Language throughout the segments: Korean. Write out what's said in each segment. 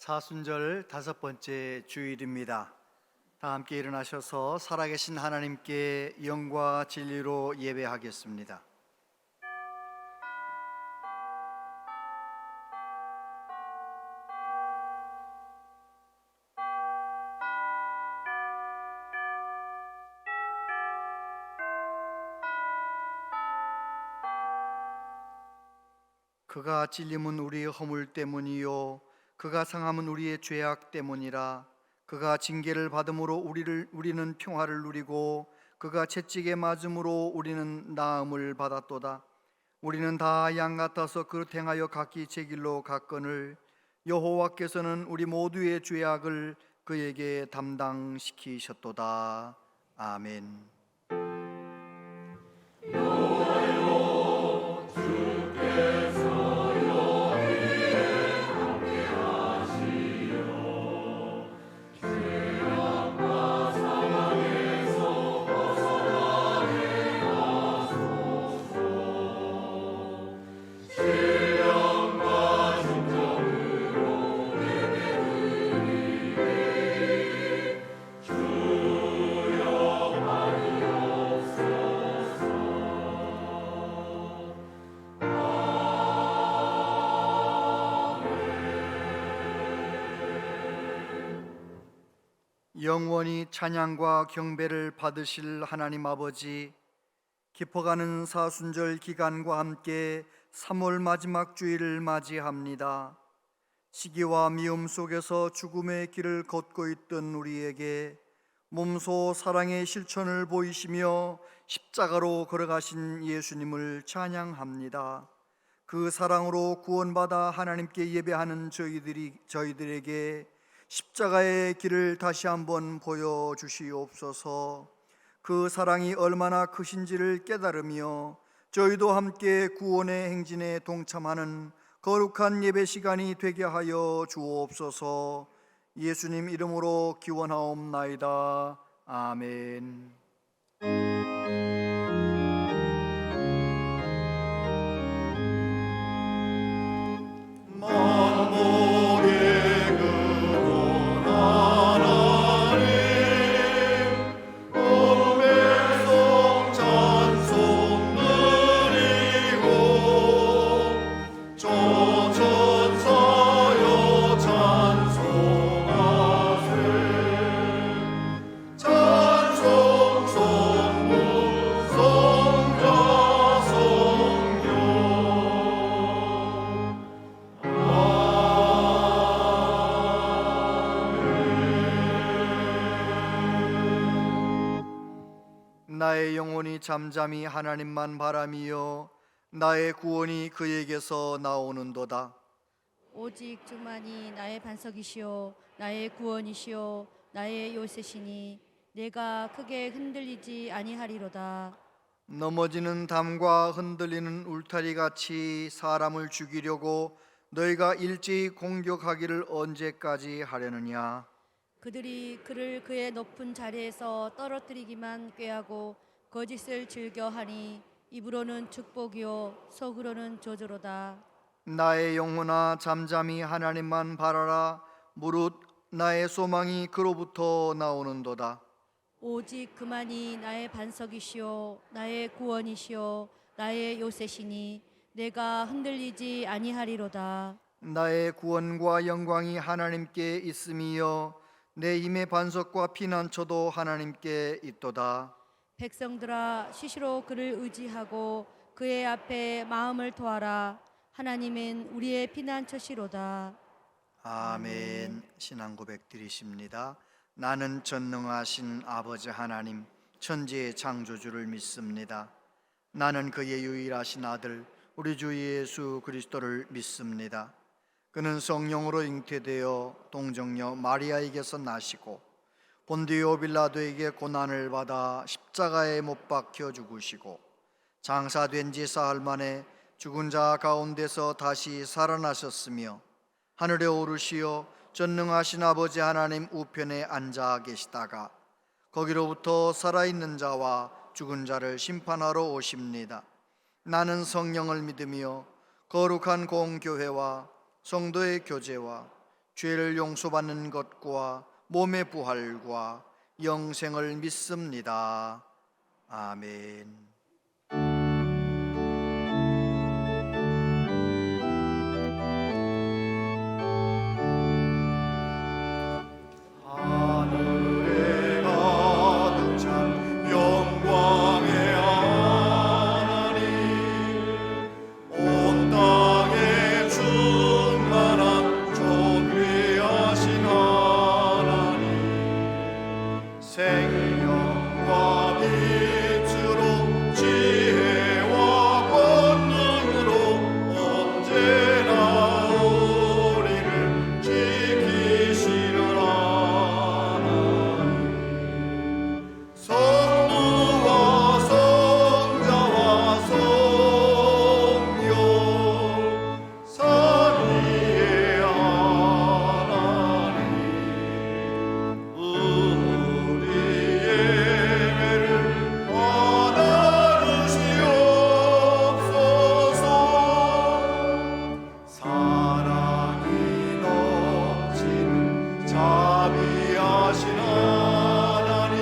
사순절 5번째 주일입니다. 다 함께 일어나셔서 살아계신 하나님께 영과 진리로 예배하겠습니다. 그가 찔림은 우리의 허물 때문이요 그가 상함은 우리의 죄악 때문이라. 그가 징계를 받음으로 우리는 평화를 누리고 그가 채찍에 맞음으로 우리는 나음을 받았도다. 우리는 다 양 같아서 그릇 행하여 각기 제 길로 갔거늘 여호와께서는 우리 모두의 죄악을 그에게 담당시키셨도다. 아멘. 영원히 찬양과 경배를 받으실 하나님 아버지, 깊어가는 사순절 기간과 함께 3월 마지막 주일을 맞이합니다. 시기와 미움 속에서 죽음의 길을 걷고 있던 우리에게 몸소 사랑의 실천을 보이시며 십자가로 걸어가신 예수님을 찬양합니다. 그 사랑으로 구원받아 하나님께 예배하는 저희들에게 십자가의 길을 다시 한번 보여주시옵소서. 그 사랑이 얼마나 크신지를 깨달으며 저희도 함께 구원의 행진에 동참하는 거룩한 예배 시간이 되게 하여 주옵소서. 예수님 이름으로 기원하옵나이다. 아멘. 나의 영혼이 잠잠히 하나님만 바라미요 나의 구원이 그에게서 나오는도다. 오직 주만이 나의 반석이시오 나의 구원이시오 나의 요새시니 내가 크게 흔들리지 아니하리로다. 넘어지는 담과 흔들리는 울타리같이 사람을 죽이려고 너희가 일제히 공격하기를 언제까지 하려느냐. 그들이 그를 그의 높은 자리에서 떨어뜨리기만 꾀하고 거짓을 즐겨하니 입으로는 축복이요 속으로는 저주로다. 나의 영혼아 잠잠히 하나님만 바라라. 무릇 나의 소망이 그로부터 나오는도다. 오직 그만이 나의 반석이시오 나의 구원이시오 나의 요새시니 내가 흔들리지 아니하리로다. 나의 구원과 영광이 하나님께 있음이요 내 힘의 반석과 피난처도 하나님께 있도다. 백성들아 시시로 그를 의지하고 그의 앞에 마음을 토하라. 하나님은 우리의 피난처시로다. 아멘. 신앙 고백 드리십니다. 나는 전능하신 아버지 하나님 천지의 창조주를 믿습니다. 나는 그의 유일하신 아들 우리 주 예수 그리스도를 믿습니다. 그는 성령으로 잉태되어 동정녀 마리아에게서 나시고 본디오 빌라도에게 고난을 받아 십자가에 못 박혀 죽으시고 장사된 지 사흘 만에 죽은 자 가운데서 다시 살아나셨으며 하늘에 오르시어 전능하신 아버지 하나님 우편에 앉아 계시다가 거기로부터 살아있는 자와 죽은 자를 심판하러 오십니다. 나는 성령을 믿으며 거룩한 공교회와 성도의 교제와 죄를 용서받는 것과 몸의 부활과 영생을 믿습니다. 아멘. 하늘에 가득 찬 영광의 하나님, 온 땅에 충만한 존귀하신 하나님, 생명과 빛으로 지혜와 권능으로 언제나 우리를 지키시는 하나님, 성부와 성자와 성령 삼위의 하나님, 우리 예배를 받아주시옵소서. 사랑이 넘치는 자비하신 하나님,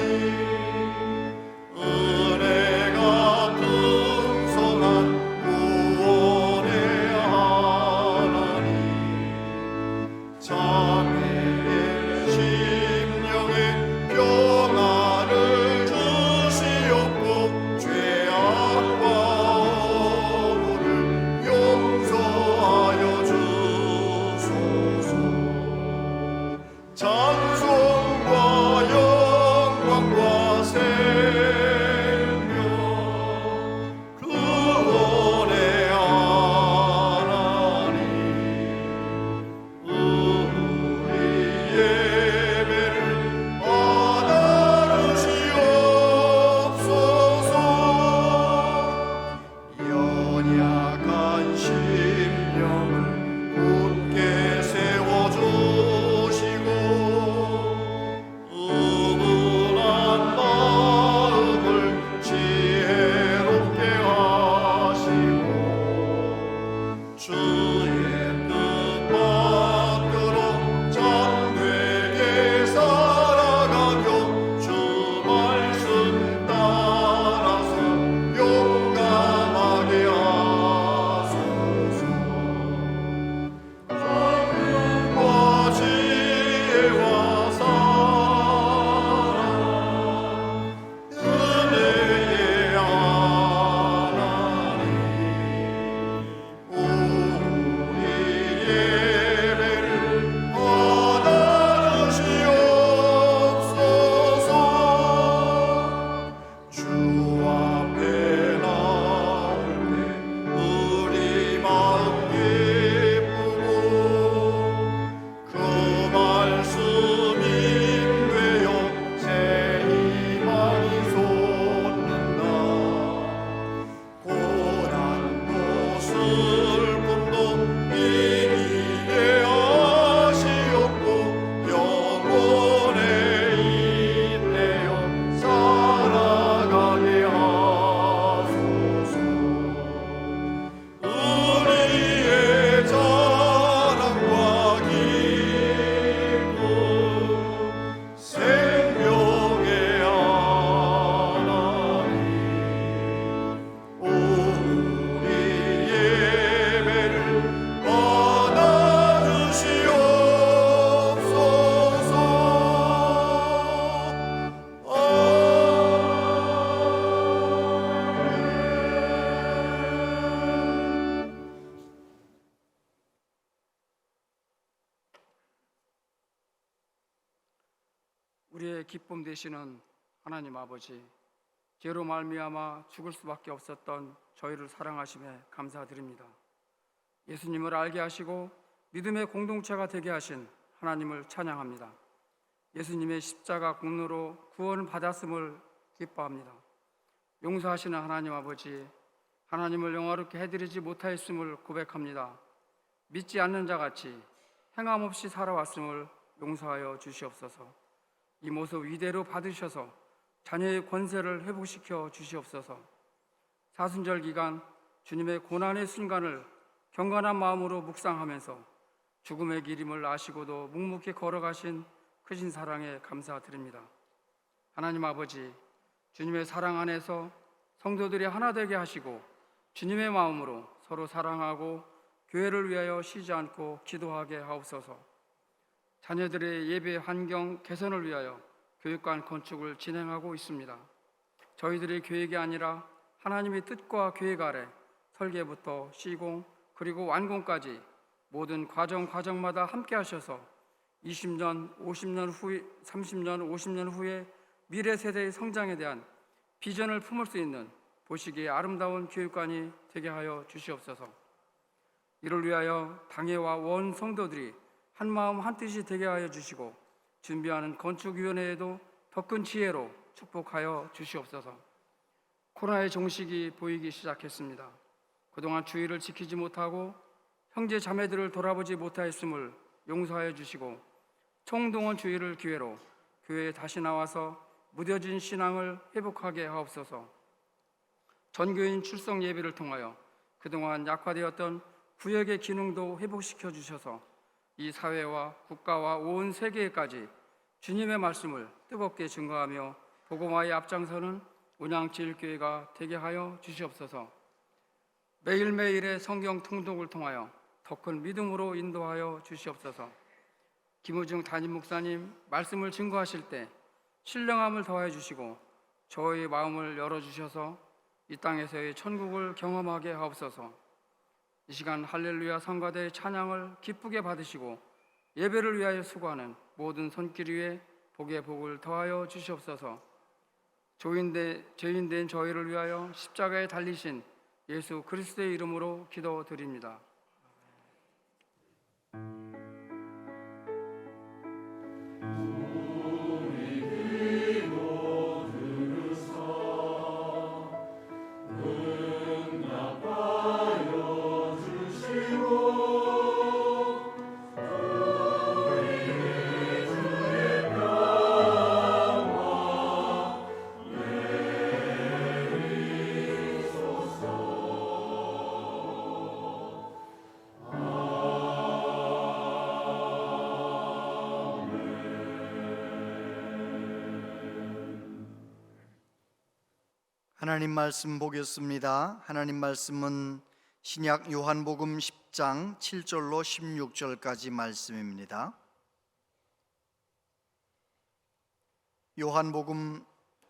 은혜가 풍성한 구원의 하나님, 자매의 심령에 평안을 주시옵고 죄악과 어물을 용서하여 주소서. 찬송과 영광과 생명 구원의 하나님, 우리 예배를 받아주시옵소서. 연약한 심령을 굳게 세워주시고 우분한 마음을 지혜롭게 하시고 주의 뜻 받들어 참되게 살아가며 주 말씀 따라서 용감하게 하소서. 권능과 지혜와 사랑, 은혜의 하나님, 우리 예배를 받아주시옵소서. 주 앞에 나올 때 우리 마음 기쁘고 그 말씀 인되어 새 희망이 솟는다. 고난도 슬픔도 이기게 하시옵고 영원에 잇대어 살아가게 하소서. 우리의 자랑과 기쁨, 생명의 하나님, 우리 예배를 받아주시옵소서. 우리의 기쁨 되시는 하나님 아버지, 죄로 말미암아 죽을 수밖에 없었던 저희를 사랑하심에 감사드립니다. 예수님을 알게 하시고 믿음의 공동체가 되게 하신 하나님을 찬양합니다. 예수님의 십자가 공로로 구원을 받았음을 기뻐합니다. 용서하시는 하나님 아버지, 하나님을 영화롭게 해드리지 못하였음을 고백합니다. 믿지 않는 자같이 행함 없이 살아왔음을 용서하여 주시옵소서. 이 모습 이대로 받으셔서 자녀의 권세를 회복시켜 주시옵소서. 사순절 기간 주님의 고난의 순간을 경건한 마음으로 묵상하면서 죽음의 길임을 아시고도 묵묵히 걸어가신 크신 사랑에 감사드립니다. 하나님 아버지, 주님의 사랑 안에서 성도들이 하나 되게 하시고 주님의 마음으로 서로 사랑하고 교회를 위하여 쉬지 않고 기도하게 하옵소서. 자녀들의 예배 환경 개선을 위하여 교육관 건축을 진행하고 있습니다. 저희들의 계획이 아니라 하나님의 뜻과 계획 아래 설계부터 시공 그리고 완공까지 모든 과정마다 함께 하셔서 20년, 50년 후에 30년, 50년 후에 미래 세대의 성장에 대한 비전을 품을 수 있는 보시기에 아름다운 교육관이 되게 하여 주시옵소서. 이를 위하여 당회와 원 성도들이 한 마음 한 뜻이 되게 하여 주시고 준비하는 건축위원회에도 더 큰 지혜로 축복하여 주시옵소서. 코로나의 종식이 보이기 시작했습니다. 그동안 주의를 지키지 못하고 형제 자매들을 돌아보지 못하였음을 용서하여 주시고 총동원 주의를 기회로 교회에 다시 나와서 무뎌진 신앙을 회복하게 하옵소서. 전교인 출석 예배를 통하여 그동안 약화되었던 구역의 기능도 회복시켜 주셔서 이 사회와 국가와 온 세계에까지 주님의 말씀을 뜨겁게 증거하며 복음화의 앞장서는 운양제일교회가 되게 하여 주시옵소서. 매일매일의 성경 통독을 통하여 더 큰 믿음으로 인도하여 주시옵소서. 김우중 담임 목사님 말씀을 증거하실 때 신령함을 더하여 주시고 저의 마음을 열어주셔서 이 땅에서의 천국을 경험하게 하옵소서. 이 시간 할렐루야 성가대 찬양을 기쁘게 받으시고 예배를 위하여 수고하는 모든 손길 위에 복의 복을 더하여 주시옵소서. 죄인된 저희를 위하여 십자가에 달리신 예수 그리스도의 이름으로 기도드립니다. 하나님 말씀 보겠습니다. 하나님 말씀은 신약 요한복음 10장 7절로 16절까지 말씀입니다. 요한복음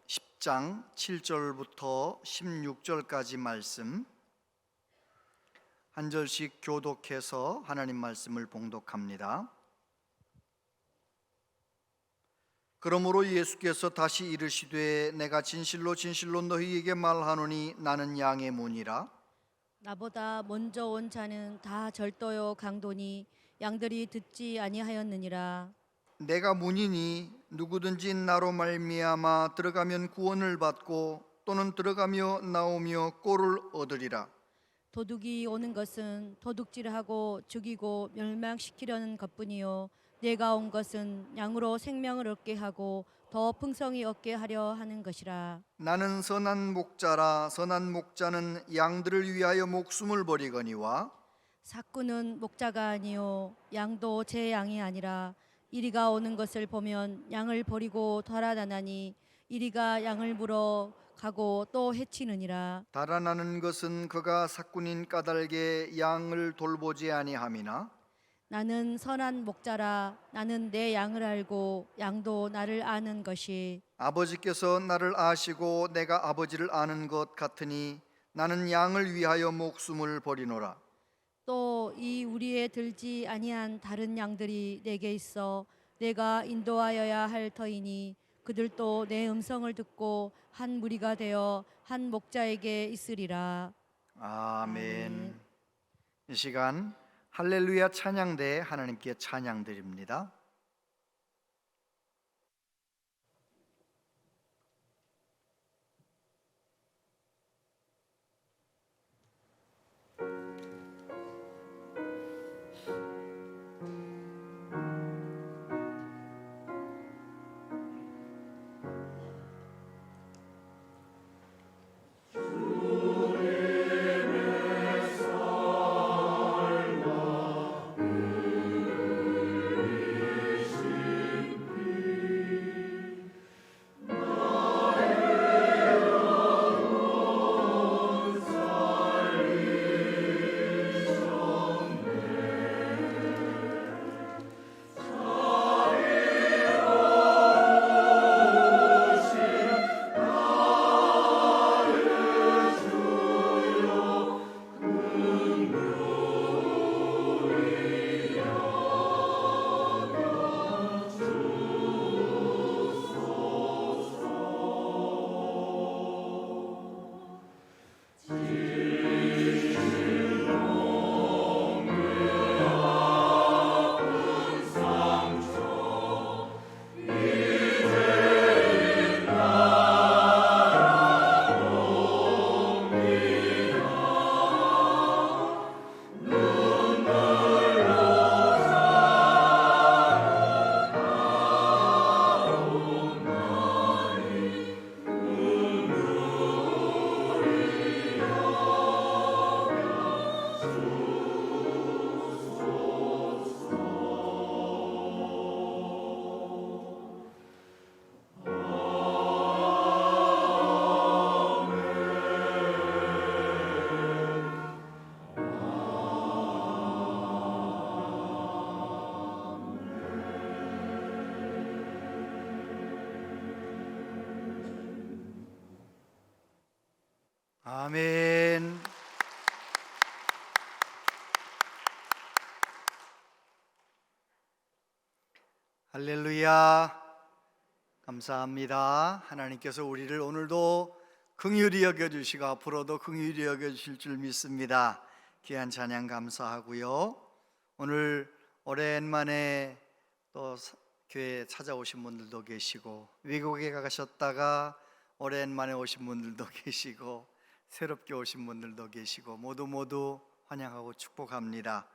10장 7절부터 16절까지 말씀 한 절씩 교독해서 하나님 말씀을 봉독합니다. 그러므로 예수께서 다시 이르시되 내가 진실로 진실로 너희에게 말하노니 나는 양의 문이라. 나보다 먼저 온 자는 다 절도요 강도니 양들이 듣지 아니하였느니라. 내가 문이니 누구든지 나로 말미암아 들어가면 구원을 받고 또는 들어가며 나오며 꼴을 얻으리라. 도둑이 오는 것은 도둑질하고 죽이고 멸망시키려는 것뿐이요 내가 온 것은 양으로 생명을 얻게 하고 더 풍성히 얻게 하려 하는 것이라. 나는 선한 목자라. 선한 목자는 양들을 위하여 목숨을 버리거니와 삭구는 목자가 아니요 양도 제 양이 아니라 이리가 오는 것을 보면 양을 버리고 달아나나니 이리가 양을 물어 가고 또 해치느니라. 달아나는 것은 그가 삭군인 까닭에 양을 돌보지 아니함이나 나는 선한 목자라. 나는 내 양을 알고 양도 나를 아는 것이. 아버지께서 나를 아시고 내가 아버지를 아는 것 같으니 나는 양을 위하여 목숨을 버리노라. 또 이 우리에 들지 아니한 다른 양들이 내게 있어 내가 인도하여야 할 터이니 그들도 내 음성을 듣고 한 무리가 되어 한 목자에게 있으리라. 아멘. 이 시간 할렐루야 찬양대 하나님께 찬양드립니다. 아멘. 할렐루야. 감사합니다. 하나님께서 우리를 오늘도 긍휼히 여겨주시고 앞으로도 긍휼히 여겨주실 줄 믿습니다. 귀한 찬양 감사하고요. 오늘 오랜만에 또 교회에 찾아오신 분들도 계시고, 외국에 가셨다가 오랜만에 오신 분들도 계시고, 새롭게 오신 분들도 계시고, 모두 환영하고 축복합니다.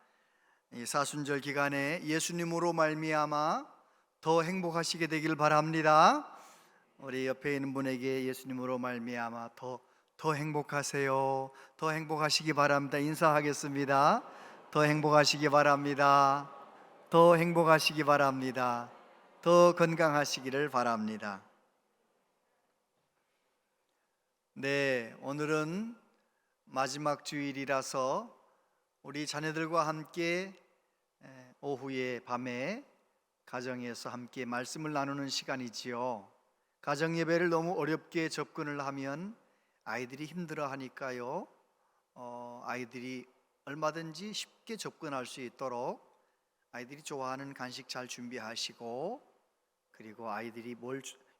이 사순절 기간에 예수님으로 말미암아 더 행복하시게 되길 바랍니다. 우리 옆에 있는 분에게 예수님으로 말미암아 더 행복하세요, 더 행복하시기 바랍니다 인사하겠습니다. 더 행복하시기 바랍니다. 더 행복하시기 바랍니다. 더 건강하시기를 바랍니다. 네, 오늘은 마지막 주일이라서 우리 자녀들과 함께 오후에 밤에 가정에서 함께 말씀을 나누는 시간이지요. 가정 예배를 너무 어렵게 접근을 하면 아이들이 힘들어하니까요. 아이들이 얼마든지 쉽게 접근할 수 있도록 아이들이 좋아하는 간식 잘 준비하시고, 그리고 아이들이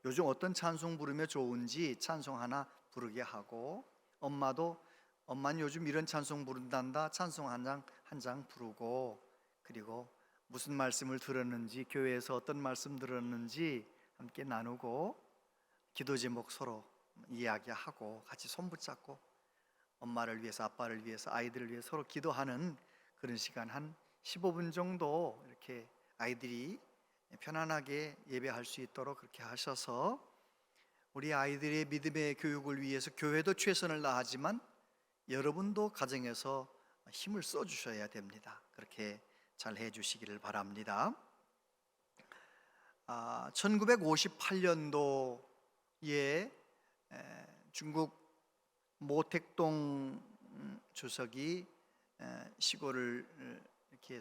요즘 어떤 찬송 부르면 좋은지 찬송 하나 부르게 하고, 엄마는 요즘 이런 찬송 부른단다 찬송 한 장 부르고, 그리고 무슨 말씀을 들었는지, 교회에서 어떤 말씀 들었는지 함께 나누고, 기도 제목 서로 이야기하고 같이 손 붙잡고 엄마를 위해서, 아빠를 위해서, 아이들을 위해서 서로 기도하는 그런 시간 한 15분 정도 이렇게 아이들이 편안하게 예배할 수 있도록 그렇게 하셔서, 우리 아이들의 믿음의 교육을 위해서 교회도 최선을 다하지만 여러분도 가정에서 힘을 써 주셔야 됩니다. 그렇게 잘 해주시기를 바랍니다. 1958년도에 중국 모택동 주석이 시골을 이렇게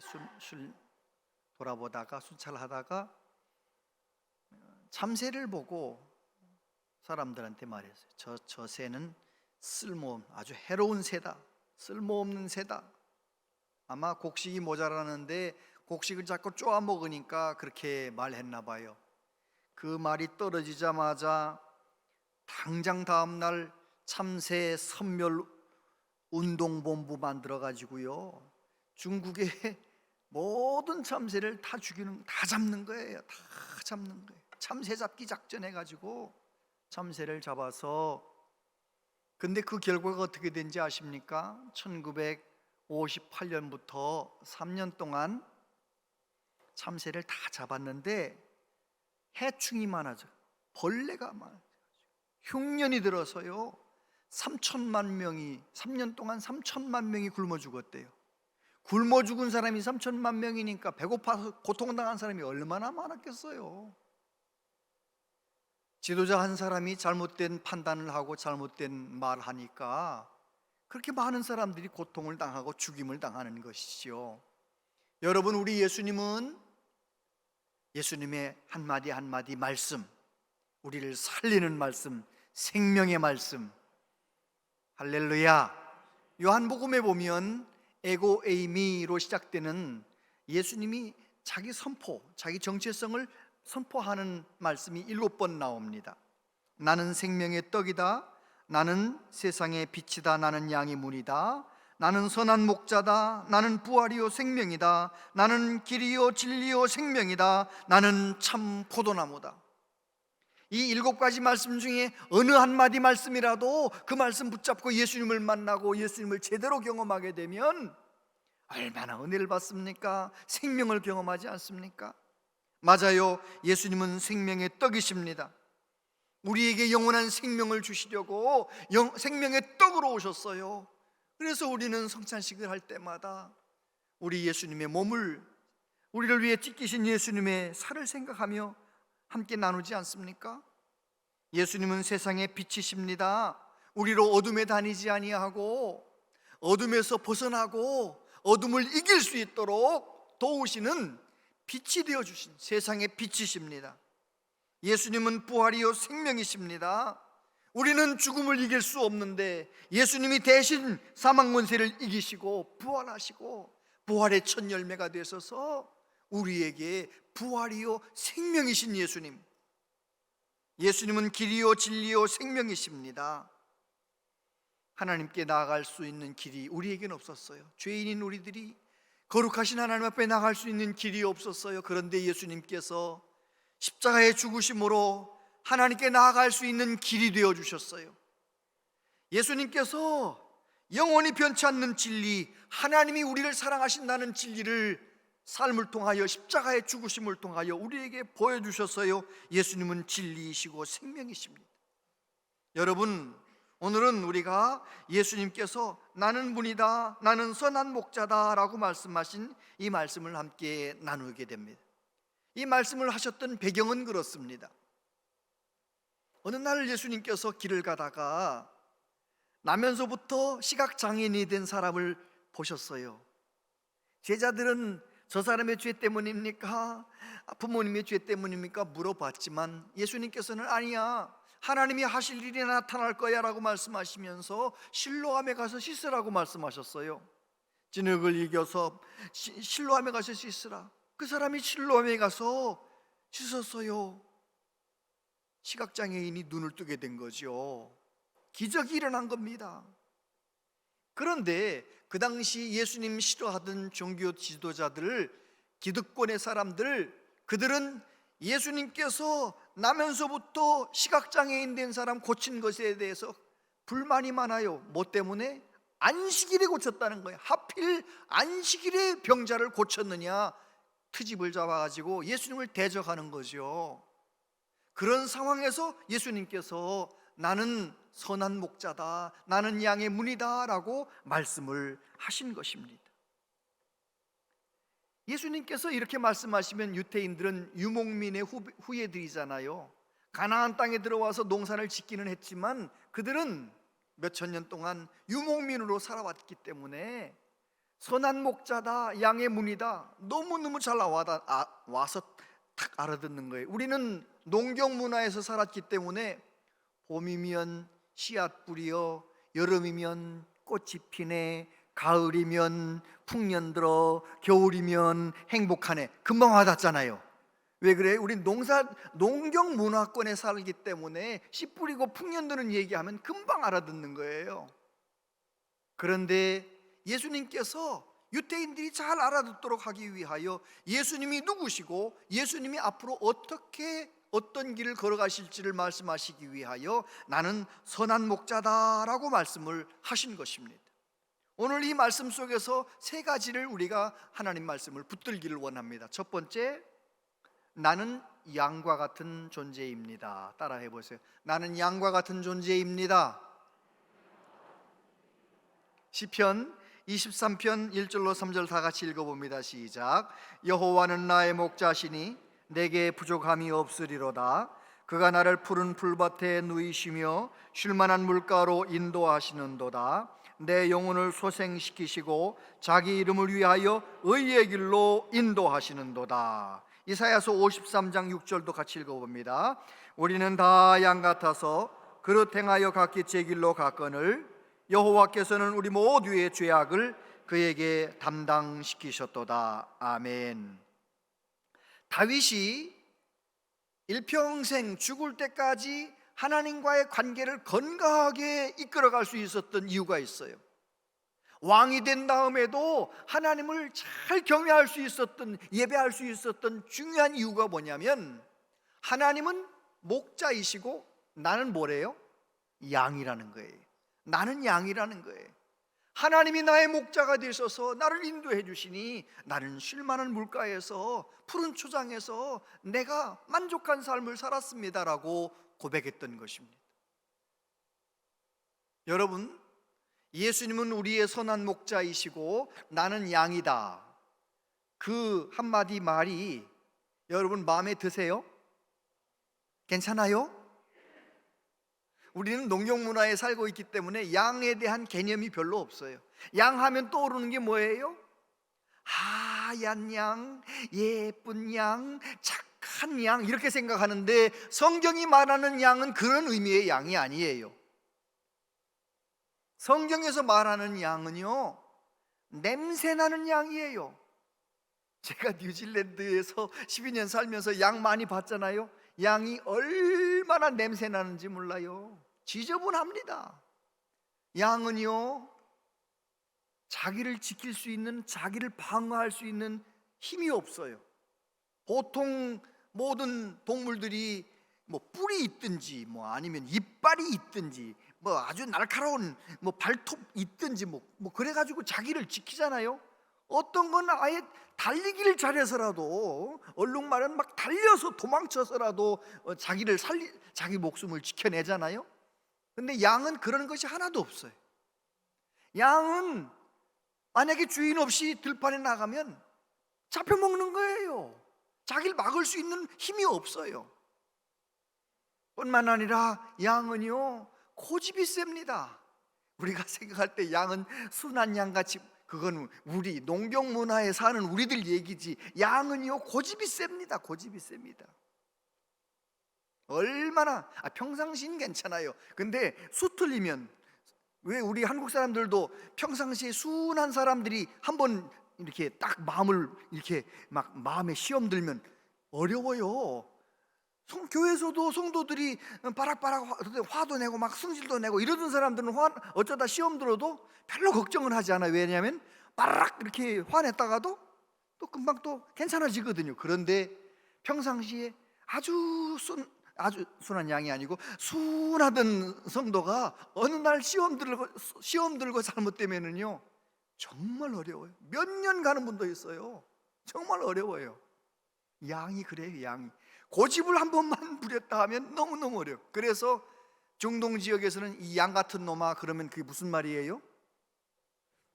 돌아보다가 순찰하다가 참새를 보고 사람들한테 말했어요. 저 새는 아주 해로운 새다, 쓸모없는 새다. 아마 곡식이 모자라는데 곡식을 자꾸 쪼아 먹으니까 그렇게 말했나 봐요. 그 말이 떨어지자마자 당장 다음 날 참새 선멸 운동본부 만들어 가지고요, 중국의 모든 참새를 다 잡는 거예요. 다 잡는 거예요. 참새 잡기 작전 해가지고 참새를 잡아서, 근데 그 결과가 어떻게 된지 아십니까? 1958년부터 3년 동안 참새를 다 잡았는데 해충이 많아져, 벌레가 많아져, 흉년이 들어서요 3년 동안 3천만 명이 굶어 죽었대요. 굶어 죽은 사람이 3천만 명이니까 배고파서 고통당한 사람이 얼마나 많았겠어요. 지도자 한 사람이 잘못된 판단을 하고 잘못된 말을 하니까 그렇게 많은 사람들이 고통을 당하고 죽임을 당하는 것이죠. 여러분, 우리 예수님은 예수님의 한마디 한마디 말씀, 우리를 살리는 말씀, 생명의 말씀, 할렐루야. 요한복음에 보면 에고 에이미로 시작되는 예수님이 자기 정체성을 선포하는 말씀이 7번 나옵니다. 나는 생명의 떡이다, 나는 세상의 빛이다, 나는 양의 문이다, 나는 선한 목자다, 나는 부활이요 생명이다, 나는 길이요 진리요 생명이다, 나는 참 포도나무다. 이 7가지 말씀 중에 어느 한마디 말씀이라도 그 말씀 붙잡고 예수님을 만나고 예수님을 제대로 경험하게 되면 얼마나 은혜를 받습니까? 생명을 경험하지 않습니까? 맞아요, 예수님은 생명의 떡이십니다. 우리에게 영원한 생명을 주시려고 생명의 떡으로 오셨어요. 그래서 우리는 성찬식을 할 때마다 우리 예수님의 몸을, 우리를 위해 찢기신 예수님의 살을 생각하며 함께 나누지 않습니까? 예수님은 세상의 빛이십니다. 우리로 어둠에 다니지 아니하고 어둠에서 벗어나고 어둠을 이길 수 있도록 도우시는 빛이 되어주신 세상의 빛이십니다. 예수님은 부활이요 생명이십니다. 우리는 죽음을 이길 수 없는데 예수님이 대신 사망 권세를 이기시고 부활하시고 부활의 첫 열매가 되셔서 우리에게 부활이요 생명이신 예수님, 예수님은 길이요 진리요 생명이십니다. 하나님께 나아갈 수 있는 길이 우리에게는 없었어요. 죄인인 우리들이 거룩하신 하나님 앞에 나갈 수 있는 길이 없었어요. 그런데 예수님께서 십자가의 죽으심으로 하나님께 나아갈 수 있는 길이 되어 주셨어요. 예수님께서 영원히 변치 않는 진리, 하나님이 우리를 사랑하신다는 진리를 삶을 통하여 십자가의 죽으심을 통하여 우리에게 보여주셨어요. 예수님은 진리이시고 생명이십니다. 여러분, 오늘은 우리가 예수님께서 나는 문이다, 나는 선한 목자다 라고 말씀하신 이 말씀을 함께 나누게 됩니다. 이 말씀을 하셨던 배경은 그렇습니다. 어느 날 예수님께서 길을 가다가 나면서부터 시각장애인이 된 사람을 보셨어요. 제자들은 저 사람의 죄 때문입니까? 부모님의 죄 때문입니까? 물어봤지만 예수님께서는 아니야, 하나님이 하실 일이 나타날 거야 라고 말씀하시면서 실로암에 가서 씻으라고 말씀하셨어요. 진흙을 이겨서 실로암에 가서 씻으라. 그 사람이 실로암에 가서 씻었어요. 시각장애인이 눈을 뜨게 된 거죠. 기적이 일어난 겁니다. 그런데 그 당시 예수님 싫어하던 종교 지도자들, 기득권의 사람들, 그들은 예수님께서 나면서부터 시각장애인 된 사람 고친 것에 대해서 불만이 많아요. 뭐 때문에? 안식일에 고쳤다는 거예요. 하필 안식일에 병자를 고쳤느냐, 트집을 잡아가지고 예수님을 대적하는 거죠. 그런 상황에서 예수님께서 나는 선한 목자다, 나는 양의 문이다 라고 말씀을 하신 것입니다. 예수님께서 이렇게 말씀하시면 유태인들은 유목민의 후예들이잖아요. 가나안 땅에 들어와서 농사를 짓기는 했지만 그들은 몇천 년 동안 유목민으로 살아왔기 때문에 선한 목자다, 양의 문이다, 너무너무 잘 와서 탁 알아듣는 거예요. 우리는 농경 문화에서 살았기 때문에 봄이면 씨앗 뿌려, 여름이면 꽃이 피네, 가을이면 풍년 들어, 겨울이면 행복하네, 금방 와닿잖아요. 왜 그래? 우리 농경 문화권에 살기 때문에 씨 뿌리고 풍년 드는 얘기하면 금방 알아듣는 거예요. 그런데 예수님께서 유대인들이 잘 알아듣도록 하기 위하여 예수님이 누구시고 예수님이 앞으로 어떤 길을 걸어가실지를 말씀하시기 위하여 나는 선한 목자다라고 말씀을 하신 것입니다. 오늘 이 말씀 속에서 세 가지를 우리가 하나님 말씀을 붙들기를 원합니다. 첫 번째, 나는 양과 같은 존재입니다. 따라해 보세요. 나는 양과 같은 존재입니다. 시편 23편 1절로 3절 다 같이 읽어봅니다. 시작. 여호와는 나의 목자시니 내게 부족함이 없으리로다. 그가 나를 푸른 풀밭에 누이시며 쉴만한 물가로 인도하시는도다. 내 영혼을 소생시키시고 자기 이름을 위하여 의의 길로 인도하시는도다. 이사야서 53장 6절도 같이 읽어봅니다. 우리는 다 양 같아서 그릇 행하여 각기 제 길로 갔거늘 여호와께서는 우리 모두의 죄악을 그에게 담당시키셨도다. 아멘. 다윗이 일평생 죽을 때까지 하나님과의 관계를 건강하게 이끌어갈 수 있었던 이유가 있어요. 왕이 된 다음에도 하나님을 잘 경외할 수 있었던, 예배할 수 있었던 중요한 이유가 뭐냐면 하나님은 목자이시고 나는 뭐래요? 양이라는 거예요. 나는 양이라는 거예요. 하나님이 나의 목자가 되셔서 나를 인도해 주시니 나는 쉴만한 물가에서 푸른 초장에서 내가 만족한 삶을 살았습니다라고 고백했던 것입니다. 여러분, 예수님은 우리의 선한 목자이시고 나는 양이다, 그 한마디 말이 여러분 마음에 드세요? 괜찮아요? 우리는 농경 문화에 살고 있기 때문에 양에 대한 개념이 별로 없어요. 양 하면 떠오르는 게 뭐예요? 하얀 양, 예쁜 양, 착한 한 양 이렇게 생각하는데 성경이 말하는 양은 그런 의미의 양이 아니에요. 성경에서 말하는 양은요, 냄새나는 양이에요. 제가 뉴질랜드에서 12년 살면서 양 많이 봤잖아요. 양이 얼마나 냄새나는지 몰라요. 지저분합니다. 양은요, 자기를 지킬 수 있는, 자기를 방어할 수 있는 힘이 없어요. 보통 모든 동물들이 뭐 뿔이 있든지 뭐 아니면 이빨이 있든지 뭐 아주 날카로운 뭐 발톱 있든지 뭐 그래가지고 자기를 지키잖아요. 어떤 건 아예 달리기를 잘해서라도, 얼룩말은 막 달려서 도망쳐서라도 자기 목숨을 지켜내잖아요. 근데 양은 그런 것이 하나도 없어요. 양은 만약에 주인 없이 들판에 나가면 잡혀먹는 거예요. 자기를 막을 수 있는 힘이 없어요. 뿐만 아니라 양은요, 고집이 셉니다. 우리가 생각할 때 양은 순한 양같이, 그건 우리 농경 문화에 사는 우리들 얘기지, 양은요 고집이 셉니다. 고집이 셉니다. 얼마나 평상시는 괜찮아요. 근데 수틀리면, 왜 우리 한국 사람들도 평상시에 순한 사람들이 한번 이렇게 딱 마음을 이렇게 막 마음에 시험 들면 어려워요. 교회에서도 성도들이 바락바락 화도 내고 막 승질도 내고 이러던 사람들은 어쩌다 시험 들어도 별로 걱정을 하지 않아요. 왜냐하면 바락 이렇게 화냈다가도 또 금방 또 괜찮아지거든요. 그런데 평상시에 아주 순한 양이 아니고 순하던 성도가 어느 날 시험 들고 잘못되면은요 정말 어려워요. 몇 년 가는 분도 있어요. 정말 어려워요. 양이 그래요. 양이 고집을 한 번만 부렸다 하면 너무너무 어려워요. 그래서 중동 지역에서는 이 양 같은 놈아 그러면 그게 무슨 말이에요?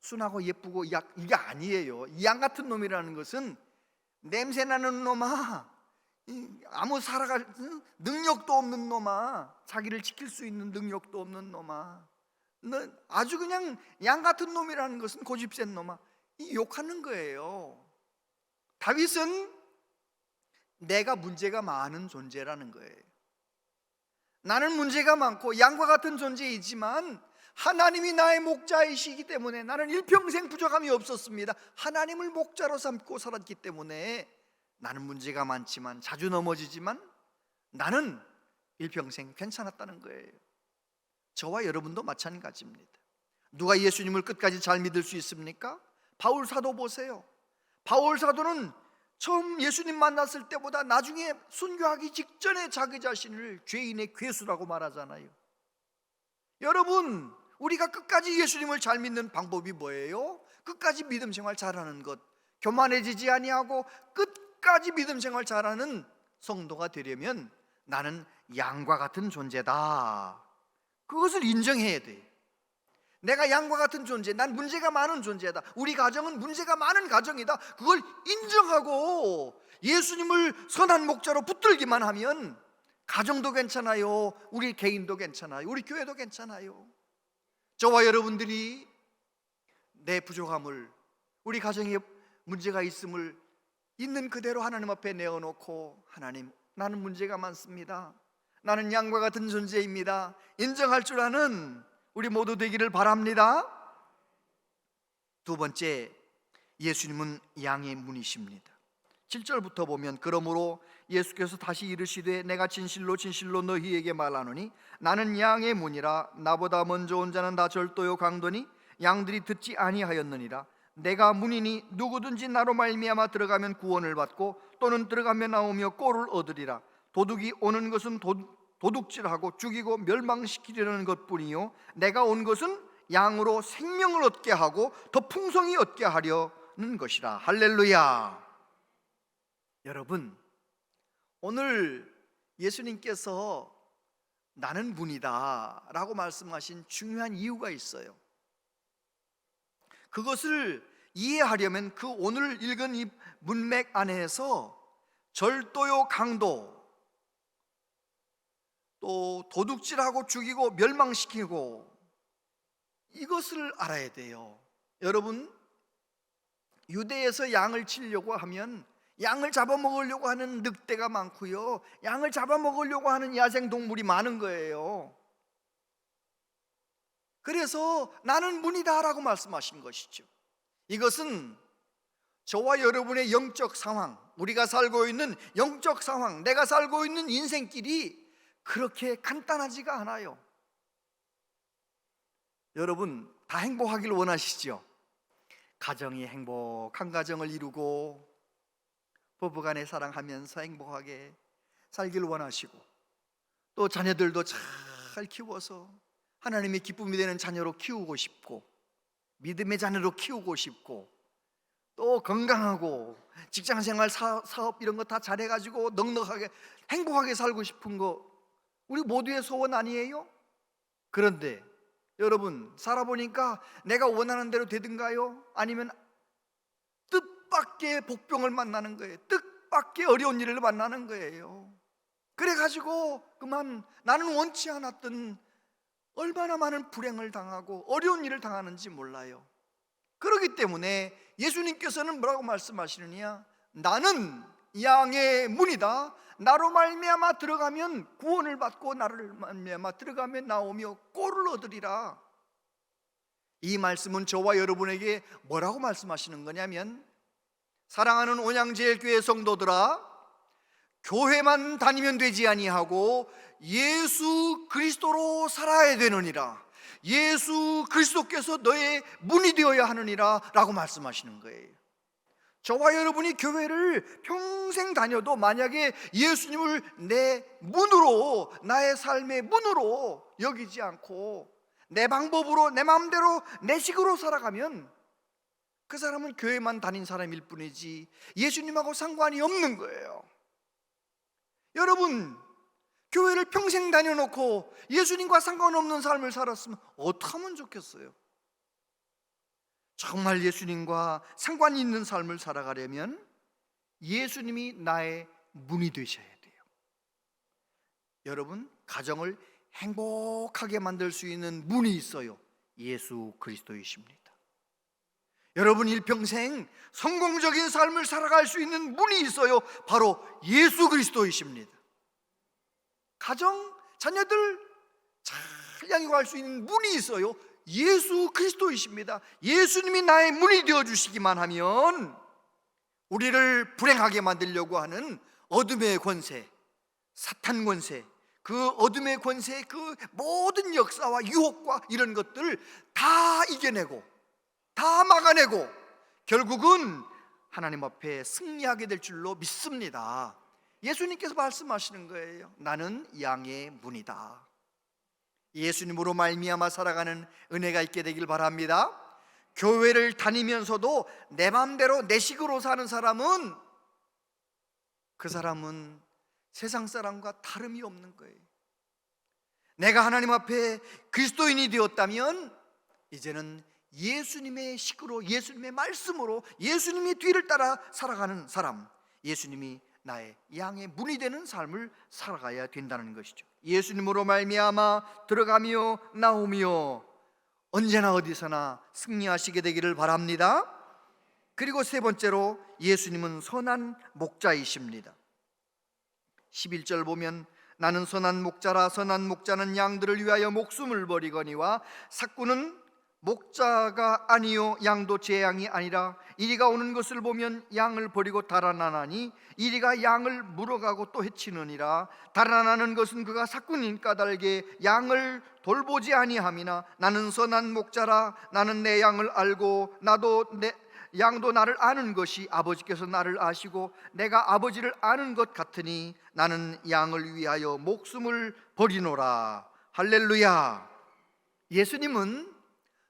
순하고 예쁘고 이게 아니에요. 이 양 같은 놈이라는 것은 냄새나는 놈아, 아무 살아갈 능력도 없는 놈아, 자기를 지킬 수 있는 능력도 없는 놈아, 너 아주 그냥 양 같은 놈이라는 것은 고집센 놈아, 이 욕하는 거예요. 다윗은 내가 문제가 많은 존재라는 거예요. 나는 문제가 많고 양과 같은 존재이지만 하나님이 나의 목자이시기 때문에 나는 일평생 부족함이 없었습니다. 하나님을 목자로 삼고 살았기 때문에 나는 문제가 많지만, 자주 넘어지지만 나는 일평생 괜찮았다는 거예요. 저와 여러분도 마찬가지입니다. 누가 예수님을 끝까지 잘 믿을 수 있습니까? 바울 사도 보세요. 바울 사도는 처음 예수님 만났을 때보다 나중에 순교하기 직전에 자기 자신을 죄인의 괴수라고 말하잖아요. 여러분, 우리가 끝까지 예수님을 잘 믿는 방법이 뭐예요? 끝까지 믿음 생활 잘하는 것. 교만해지지 아니하고 끝까지 믿음 생활 잘하는 성도가 되려면 나는 양과 같은 존재다, 그것을 인정해야 돼요. 내가 양과 같은 존재, 난 문제가 많은 존재다, 우리 가정은 문제가 많은 가정이다, 그걸 인정하고 예수님을 선한 목자로 붙들기만 하면 가정도 괜찮아요, 우리 개인도 괜찮아요, 우리 교회도 괜찮아요. 저와 여러분들이 내 부족함을, 우리 가정에 문제가 있음을 있는 그대로 하나님 앞에 내어놓고, 하나님, 나는 문제가 많습니다, 나는 양과 같은 존재입니다, 인정할 줄 아는 우리 모두 되기를 바랍니다. 두 번째, 예수님은 양의 문이십니다. 7절부터 보면, 그러므로 예수께서 다시 이르시되 내가 진실로 진실로 너희에게 말하노니 나는 양의 문이라. 나보다 먼저 온 자는 다 절도요 강도니 양들이 듣지 아니하였느니라. 내가 문이니 누구든지 나로 말미암아 들어가면 구원을 받고 또는 들어가며 나오며 꼴을 얻으리라. 도둑이 오는 것은 도둑질하고 죽이고 멸망시키려는 것뿐이요 내가 온 것은 양으로 생명을 얻게 하고 더 풍성히 얻게 하려는 것이라. 할렐루야. 여러분, 오늘 예수님께서 나는 문이다 라고 말씀하신 중요한 이유가 있어요. 그것을 이해하려면 그 오늘 읽은 이 문맥 안에서 절도요 강도, 또 도둑질하고 죽이고 멸망시키고, 이것을 알아야 돼요. 여러분, 유대에서 양을 치려고 하면 양을 잡아먹으려고 하는 늑대가 많고요, 양을 잡아먹으려고 하는 야생동물이 많은 거예요. 그래서 나는 문이다 라고 말씀하신 것이죠. 이것은 저와 여러분의 영적 상황, 우리가 살고 있는 영적 상황, 내가 살고 있는 인생길이 그렇게 간단하지가 않아요. 여러분 다 행복하길 원하시죠? 가정이 행복한 가정을 이루고 부부간에 사랑하면서 행복하게 살길 원하시고, 또 자녀들도 잘 키워서 하나님의 기쁨이 되는 자녀로 키우고 싶고, 믿음의 자녀로 키우고 싶고, 또 건강하고 직장생활, 사업 이런 거 다 잘해가지고 넉넉하게 행복하게 살고 싶은 거 우리 모두의 소원 아니에요? 그런데 여러분 살아보니까 내가 원하는 대로 되든가요? 아니면 뜻밖의 복병을 만나는 거예요. 뜻밖의 어려운 일을 만나는 거예요. 그래가지고 그만 나는 원치 않았던 얼마나 많은 불행을 당하고 어려운 일을 당하는지 몰라요. 그렇기 때문에 예수님께서는 뭐라고 말씀하시느냐? 나는 양의 문이다. 나로 말미암아 들어가면 구원을 받고 나를 말미암아 들어가면 나오며 꼴을 얻으리라. 이 말씀은 저와 여러분에게 뭐라고 말씀하시는 거냐면, 사랑하는 온양제일교회 성도들아, 교회만 다니면 되지 아니하고 예수 그리스도로 살아야 되느니라. 예수 그리스도께서 너의 문이 되어야 하느니라 라고 말씀하시는 거예요. 저와 여러분이 교회를 평생 다녀도 만약에 예수님을 내 문으로, 나의 삶의 문으로 여기지 않고 내 방법으로, 내 마음대로, 내 식으로 살아가면 그 사람은 교회만 다닌 사람일 뿐이지 예수님하고 상관이 없는 거예요. 여러분, 교회를 평생 다녀놓고 예수님과 상관없는 삶을 살았으면 어떡하면 좋겠어요? 정말 예수님과 상관이 있는 삶을 살아가려면 예수님이 나의 문이 되셔야 돼요. 여러분, 가정을 행복하게 만들 수 있는 문이 있어요. 예수 그리스도이십니다. 여러분 일평생 성공적인 삶을 살아갈 수 있는 문이 있어요. 바로 예수 그리스도이십니다. 가정, 자녀들 잘 향해 갈 수 있는 문이 있어요. 예수 그리스도이십니다. 예수님이 나의 문이 되어주시기만 하면 우리를 불행하게 만들려고 하는 어둠의 권세, 사탄 권세, 그 어둠의 권세의 그 모든 역사와 유혹과 이런 것들을 다 이겨내고 다 막아내고 결국은 하나님 앞에 승리하게 될 줄로 믿습니다. 예수님께서 말씀하시는 거예요. 나는 양의 문이다. 예수님으로 말미암아 살아가는 은혜가 있게 되길 바랍니다. 교회를 다니면서도 내 맘대로 내 식으로 사는 사람은, 그 사람은 세상 사람과 다름이 없는 거예요. 내가 하나님 앞에 그리스도인이 되었다면 이제는 예수님의 식으로, 예수님의 말씀으로, 예수님의 뒤를 따라 살아가는 사람, 예수님이 나의 양의 문이 되는 삶을 살아가야 된다는 것이죠. 예수님으로 말미암아 들어가며 나오며 언제나 어디서나 승리하시게 되기를 바랍니다. 그리고 세 번째로 예수님은 선한 목자이십니다. 11절 보면 나는 선한 목자라. 선한 목자는 양들을 위하여 목숨을 버리거니와 삭구는 목자가 아니요 양도 제 양이 아니라 이리가 오는 것을 보면 양을 버리고 달아나나니 이리가 양을 물어가고 또 해치느니라. 달아나는 것은 그가 삭군인 까닭에 양을 돌보지 아니함이나 나는 선한 목자라. 나는 내 양을 알고 나도 내 양도 나를 아는 것이 아버지께서 나를 아시고 내가 아버지를 아는 것 같으니 나는 양을 위하여 목숨을 버리노라. 할렐루야. 예수님은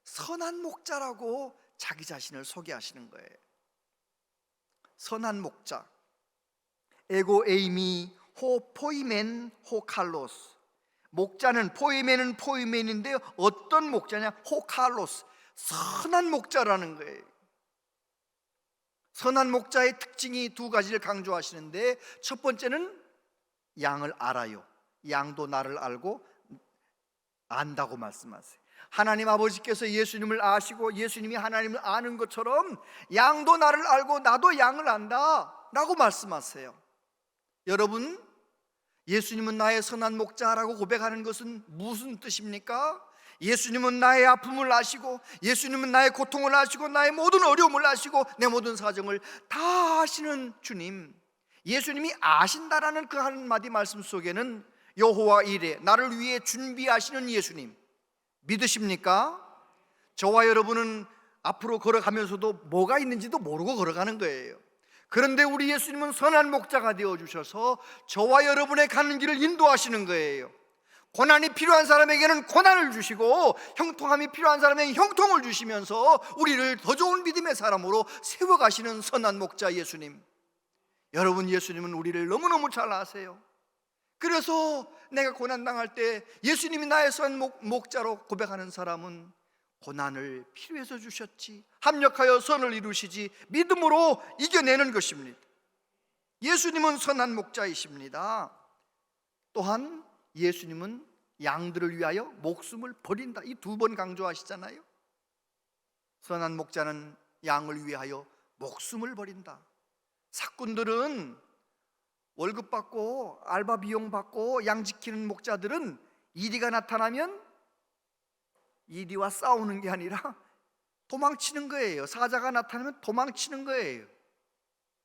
선한 목자라고 자기 자신을 소개하시는 거예요. 선한 목자, 에고 에이미 호 포이멘 호 칼로스. 목자는, 포이멘은 포이멘인데요, 어떤 목자냐? 호 칼로스, 선한 목자라는 거예요. 선한 목자의 특징이 두 가지를 강조하시는데, 첫 번째는 양을 알아요. 양도 나를 알고 안다고 말씀하세요. 하나님 아버지께서 예수님을 아시고 예수님이 하나님을 아는 것처럼 양도 나를 알고 나도 양을 안다. 라고 말씀하세요. 여러분, 예수님은 나의 선한 목자라고 고백하는 것은 무슨 뜻입니까? 예수님은 나의 아픔을 아시고, 예수님은 나의 고통을 아시고, 나의 모든 어려움을 아시고, 내 모든 사정을 다 아시는 주님, 예수님이 아신다라는 그 한마디 말씀 속에는 여호와 이레, 나를 위해 준비하시는 예수님 믿으십니까? 저와 여러분은 앞으로 걸어가면서도 뭐가 있는지도 모르고 걸어가는 거예요. 그런데 우리 예수님은 선한 목자가 되어주셔서 저와 여러분의 가는 길을 인도하시는 거예요. 고난이 필요한 사람에게는 고난을 주시고, 형통함이 필요한 사람에게는 형통을 주시면서 우리를 더 좋은 믿음의 사람으로 세워가시는 선한 목자 예수님. 여러분, 예수님은 우리를 너무너무 잘 아세요. 그래서 내가 고난당할 때 예수님이 나의 선한 목자로 고백하는 사람은 고난을 필요해서 주셨지, 합력하여 선을 이루시지, 믿음으로 이겨내는 것입니다. 예수님은 선한 목자이십니다. 또한 예수님은 양들을 위하여 목숨을 버린다. 이 두 번 강조하시잖아요. 선한 목자는 양을 위하여 목숨을 버린다. 사꾼들은 월급 받고 알바 비용 받고 양 지키는 목자들은 이리가 나타나면 이리와 싸우는 게 아니라 도망치는 거예요. 사자가 나타나면 도망치는 거예요.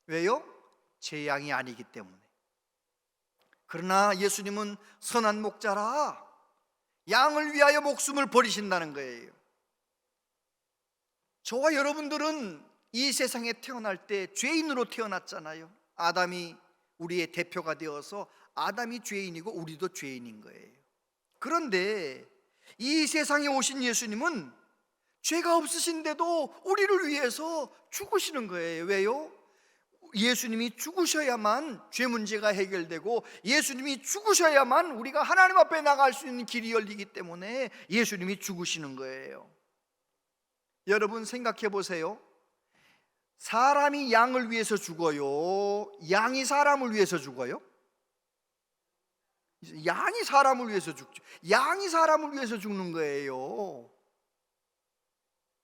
왜요? 제 양이 아니기 때문에. 그러나 예수님은 선한 목자라 양을 위하여 목숨을 버리신다는 거예요. 저와 여러분들은 이 세상에 태어날 때 죄인으로 태어났잖아요. 아담이 우리의 대표가 되어서 아담이 죄인이고 우리도 죄인인 거예요. 그런데 이 세상에 오신 예수님은 죄가 없으신데도 우리를 위해서 죽으시는 거예요. 왜요? 예수님이 죽으셔야만 죄 문제가 해결되고, 예수님이 죽으셔야만 우리가 하나님 앞에 나갈 수 있는 길이 열리기 때문에 예수님이 죽으시는 거예요. 여러분, 생각해 보세요. 사람이 양을 위해서 죽어요? 양이 사람을 위해서 죽어요? 양이 사람을 위해서 죽죠. 양이 사람을 위해서 죽는 거예요.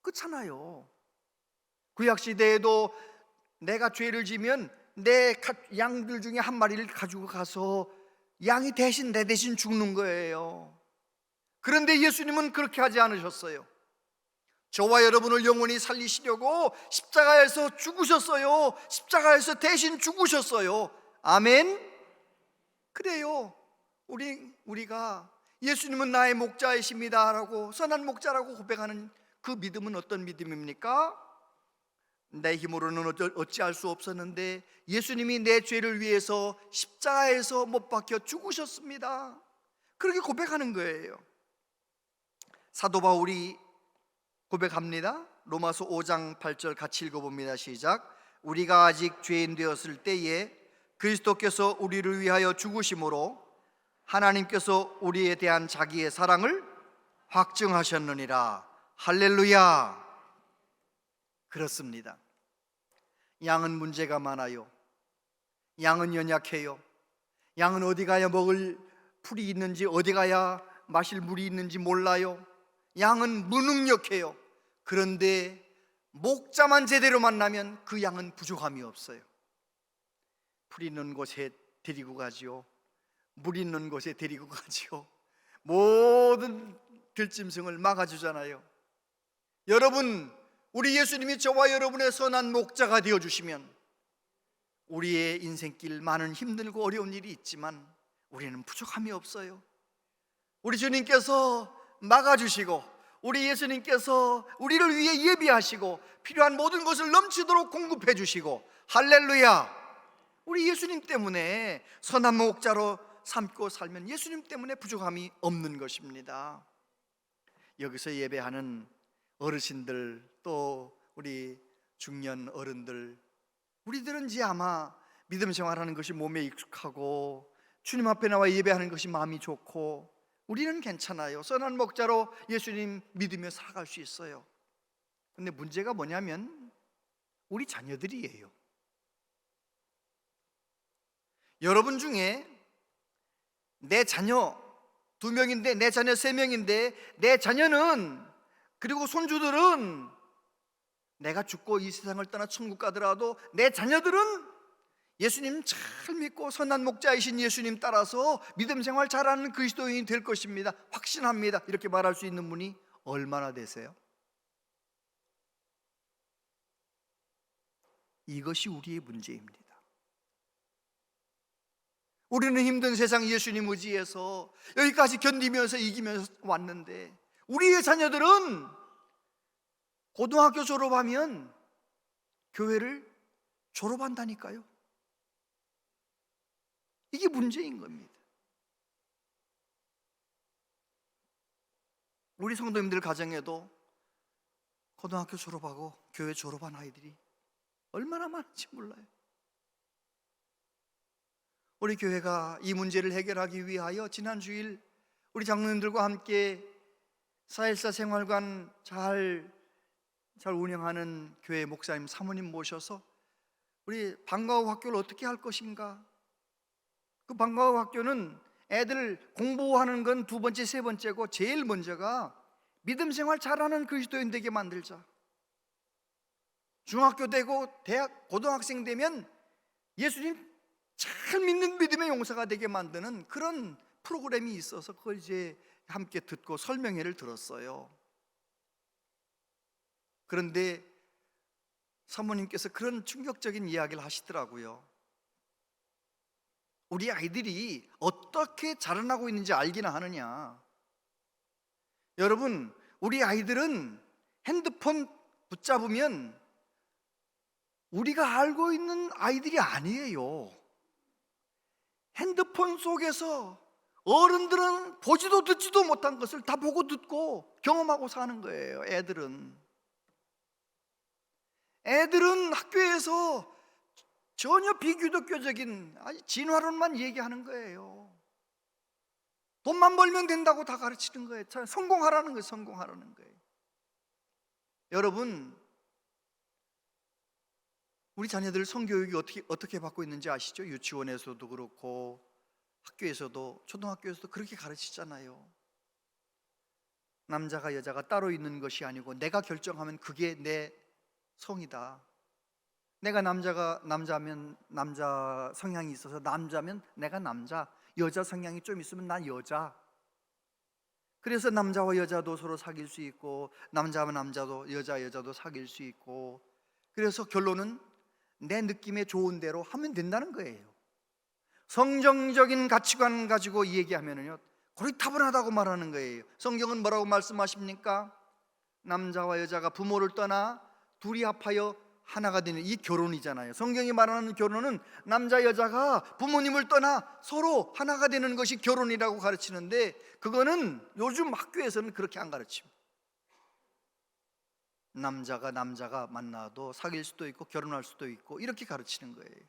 그렇잖아요. 구약시대에도 내가 죄를 지면 내 양들 중에 한 마리를 가지고 가서 양이 대신 내 대신 죽는 거예요. 그런데 예수님은 그렇게 하지 않으셨어요. 저와 여러분을 영원히 살리시려고 십자가에서 죽으셨어요. 십자가에서 대신 죽으셨어요. 아멘. 그래요. 우리가 예수님은 나의 목자이십니다 라고, 선한 목자라고 고백하는 그 믿음은 어떤 믿음입니까? 내 힘으로는 어찌할 수 없었는데 예수님이 내 죄를 위해서 십자가에서 못 박혀 죽으셨습니다. 그렇게 고백하는 거예요. 사도 바울이 고백합니다. 로마서 5장 8절 같이 읽어봅니다. 시작. 우리가 아직 죄인 되었을 때에 그리스도께서 우리를 위하여 죽으심으로 하나님께서 우리에 대한 자기의 사랑을 확증하셨느니라. 할렐루야. 그렇습니다. 양은 문제가 많아요. 양은 연약해요. 양은 어디 가야 먹을 풀이 있는지, 어디 가야 마실 물이 있는지 몰라요. 양은 무능력해요. 그런데 목자만 제대로 만나면 그 양은 부족함이 없어요. 풀 있는 곳에 데리고 가지요, 물 있는 곳에 데리고 가지요, 모든 들짐승을 막아주잖아요. 여러분, 우리 예수님이 저와 여러분의 선한 목자가 되어주시면 우리의 인생길 많은 힘들고 어려운 일이 있지만 우리는 부족함이 없어요. 우리 주님께서 막아주시고, 우리 예수님께서 우리를 위해 예비하시고 필요한 모든 것을 넘치도록 공급해 주시고, 할렐루야. 우리 예수님 때문에 선한 목자로 삼고 살면 예수님 때문에 부족함이 없는 것입니다. 여기서 예배하는 어르신들, 또 우리 중년 어른들, 우리들은 이제 아마 믿음 생활하는 것이 몸에 익숙하고 주님 앞에 나와 예배하는 것이 마음이 좋고 우리는 괜찮아요. 선한 목자로 예수님 믿으며 살아갈 수 있어요. 근데 문제가 뭐냐면 우리 자녀들이에요. 여러분 중에 내 자녀 2명인데, 내 자녀 3명인데, 내 자녀는, 그리고 손주들은 내가 죽고 이 세상을 떠나 천국 가더라도 내 자녀들은 예수님 잘 믿고 선한 목자이신 예수님 따라서 믿음 생활 잘하는 그리스도인이 될 것입니다, 확신합니다, 이렇게 말할 수 있는 분이 얼마나 되세요? 이것이 우리의 문제입니다. 우리는 힘든 세상 예수님 의지해서 여기까지 견디면서 이기면서 왔는데, 우리의 자녀들은 고등학교 졸업하면 교회를 졸업한다니까요. 이게 문제인 겁니다. 우리 성도님들 가정에도 고등학교 졸업하고 교회 졸업한 아이들이 얼마나 많은지 몰라요. 우리 교회가 이 문제를 해결하기 위하여 지난 주일 우리 장로님들과 함께 4.14 생활관 잘 운영하는 교회 목사님, 사모님 모셔서 우리 방과후 학교를 어떻게 할 것인가, 그 방과후 학교는 애들 공부하는 건 두 번째, 세 번째고 제일 먼저가 믿음 생활 잘하는 그리스도인 되게 만들자. 중학교 되고 대학, 고등학생 되면 예수님 잘 믿는 믿음의 용사가 되게 만드는 그런 프로그램이 있어서 그걸 이제 함께 듣고 설명회를 들었어요. 그런데 사모님께서 그런 충격적인 이야기를 하시더라고요. 우리 아이들이 어떻게 자라나고 있는지 알기나 하느냐. 여러분, 우리 아이들은 핸드폰 붙잡으면 우리가 알고 있는 아이들이 아니에요. 핸드폰 속에서 어른들은 보지도 듣지도 못한 것을 다 보고 듣고 경험하고 사는 거예요. 애들은 학교에서 전혀 비기독교적인 진화론만 얘기하는 거예요. 돈만 벌면 된다고 다 가르치는 거예요. 성공하라는 거예요. 성공하라는 거예요. 여러분, 우리 자녀들 성교육이 어떻게 받고 있는지 아시죠? 유치원에서도 그렇고 학교에서도, 초등학교에서도 그렇게 가르치잖아요. 남자가 여자가 따로 있는 것이 아니고 내가 결정하면 그게 내 성이다. 내가 남자면 남자 성향이 있어서 남자면 내가 남자, 여자 성향이 좀 있으면 난 여자. 그래서 남자와 여자도 서로 사귈 수 있고, 남자와 남자도, 여자도 사귈 수 있고, 그래서 결론은 내 느낌에 좋은 대로 하면 된다는 거예요. 성정적인 가치관 가지고 얘기하면요 고리타분하다고 말하는 거예요. 성경은 뭐라고 말씀하십니까? 남자와 여자가 부모를 떠나 둘이 합하여 하나가 되는 이 결혼이잖아요. 성경이 말하는 결혼은 남자 여자가 부모님을 떠나 서로 하나가 되는 것이 결혼이라고 가르치는데, 그거는 요즘 학교에서는 그렇게 안 가르칩니다. 남자가 만나도 사귈 수도 있고 결혼할 수도 있고 이렇게 가르치는 거예요.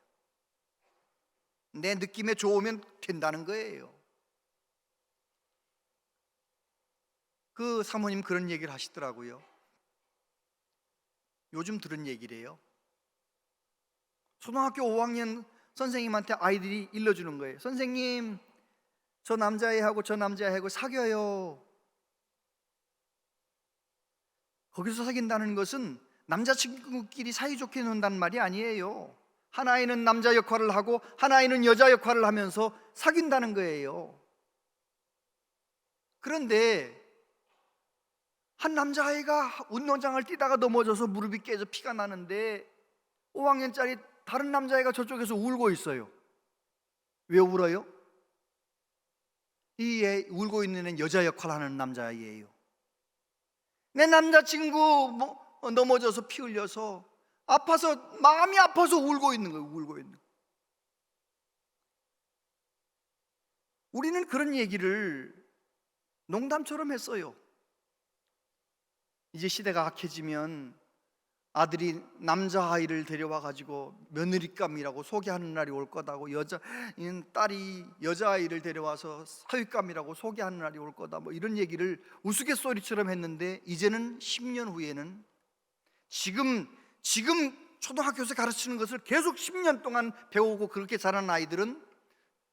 내 느낌에 좋으면 된다는 거예요. 그 사모님 그런 얘기를 하시더라고요. 요즘 들은 얘기래요. 초등학교 5학년 선생님한테 아이들이 일러주는 거예요. 선생님, 저 남자애하고 저 남자애하고 사귀어요. 거기서 사귄다는 것은 남자친구끼리 사이좋게 논다는 말이 아니에요. 하나에는 남자 역할을 하고 하나에는 여자 역할을 하면서 사귄다는 거예요. 그런데 한 남자아이가 운동장을 뛰다가 넘어져서 무릎이 깨져 피가 나는데 5학년짜리 다른 남자아이가 저쪽에서 울고 있어요. 왜 울어요? 이 애 울고 있는 애는 여자 역할을 하는 남자아이예요. 내 남자친구 넘어져서 피 흘려서 아파서, 마음이 아파서 울고 있는 거예요. 울고 있는 거예요. 우리는 그런 얘기를 농담처럼 했어요. 이제 시대가 악해지면 아들이 남자아이를 데려와 가지고 며느리감이라고 소개하는 날이 올 거다고, 딸이 여자아이를 데려와서 사윗감이라고 소개하는 날이 올 거다, 이런 얘기를 우스갯소리처럼 했는데, 이제는 10년 후에는 지금 초등학교에서 가르치는 것을 계속 10년 동안 배우고 그렇게 자란 아이들은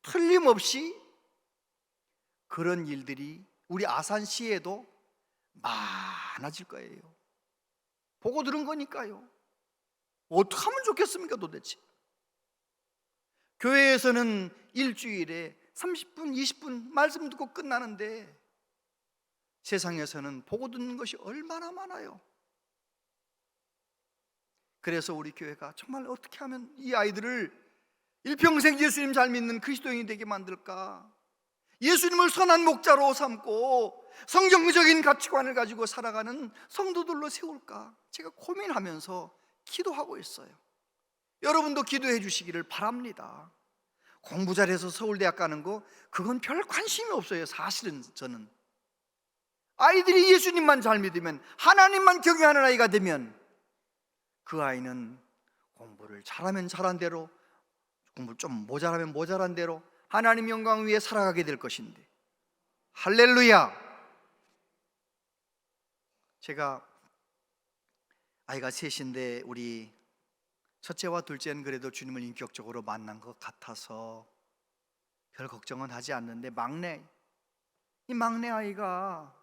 틀림없이 그런 일들이 우리 아산시에도 많아질 거예요. 보고 들은 거니까요. 어떻게 하면 좋겠습니까 도대체? 교회에서는 일주일에 30분, 20분 말씀 듣고 끝나는데 세상에서는 보고 듣는 것이 얼마나 많아요. 그래서 우리 교회가 정말 어떻게 하면 이 아이들을 일평생 예수님 잘 믿는 그리스도인이 되게 만들까? 예수님을 선한 목자로 삼고 성경적인 가치관을 가지고 살아가는 성도들로 세울까? 제가 고민하면서 기도하고 있어요. 여러분도 기도해 주시기를 바랍니다. 공부 잘해서 서울대학 가는 거 그건 별 관심이 없어요. 사실은 저는 아이들이 예수님만 잘 믿으면, 하나님만 경외하는 아이가 되면 그 아이는 공부를 잘하면 잘한 대로, 공부를 좀 모자라면 모자란 대로 하나님 영광 위에 살아가게 될 것인데, 할렐루야. 제가 아이가 셋인데 우리 첫째와 둘째는 그래도 주님을 인격적으로 만난 것 같아서 별 걱정은 하지 않는데, 이 막내 아이가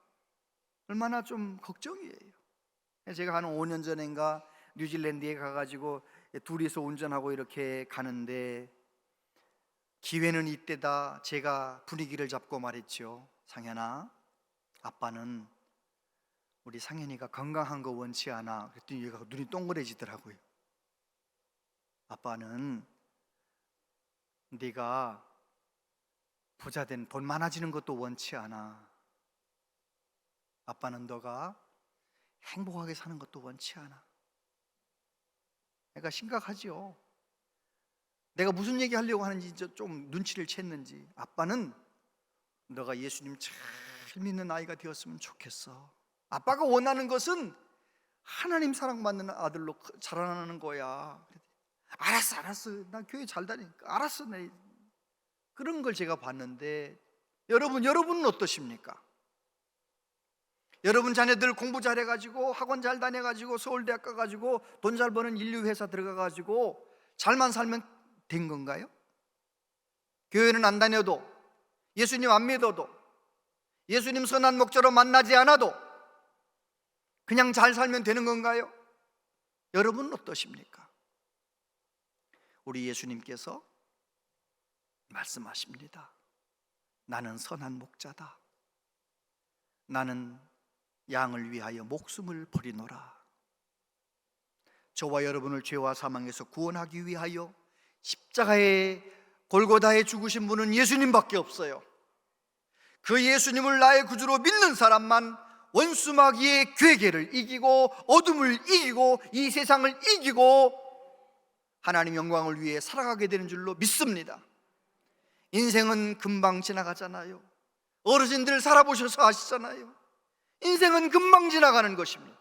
얼마나 좀 걱정이에요. 제가 한 5년 전인가 뉴질랜드에 가가지고 둘이서 운전하고 이렇게 가는데 기회는 이때다. 제가 분위기를 잡고 말했죠. 상현아, 아빠는 우리 상현이가 건강한 거 원치 않아. 그랬더니 얘가 눈이 동그래지더라고요. 아빠는 네가 부자 된 돈 많아지는 것도 원치 않아. 아빠는 너가 행복하게 사는 것도 원치 않아. 내가 심각하지요. 내가 무슨 얘기 하려고 하는지 좀 눈치를 챘는지, 아빠는 너가 예수님 잘 믿는 아이가 되었으면 좋겠어. 아빠가 원하는 것은 하나님 사랑받는 아들로 자라나는 거야. 알았어 나 교회 잘 다니니까 알았어. 내 그런 걸 제가 봤는데, 여러분은 어떠십니까? 여러분 자녀들 공부 잘해가지고 학원 잘 다녀가지고 서울대학 가가지고 돈 잘 버는 인류회사 들어가가지고 잘만 살면 된 건가요? 교회는 안 다녀도, 예수님 안 믿어도, 예수님 선한 목자로 만나지 않아도 그냥 잘 살면 되는 건가요? 여러분은 어떠십니까? 우리 예수님께서 말씀하십니다. 나는 선한 목자다. 나는 양을 위하여 목숨을 버리노라. 저와 여러분을 죄와 사망에서 구원하기 위하여 십자가에 골고다에 죽으신 분은 예수님밖에 없어요. 그 예수님을 나의 구주로 믿는 사람만 원수마귀의 괴계를 이기고 어둠을 이기고 이 세상을 이기고 하나님 영광을 위해 살아가게 되는 줄로 믿습니다. 인생은 금방 지나가잖아요. 어르신들 살아보셔서 아시잖아요. 인생은 금방 지나가는 것입니다.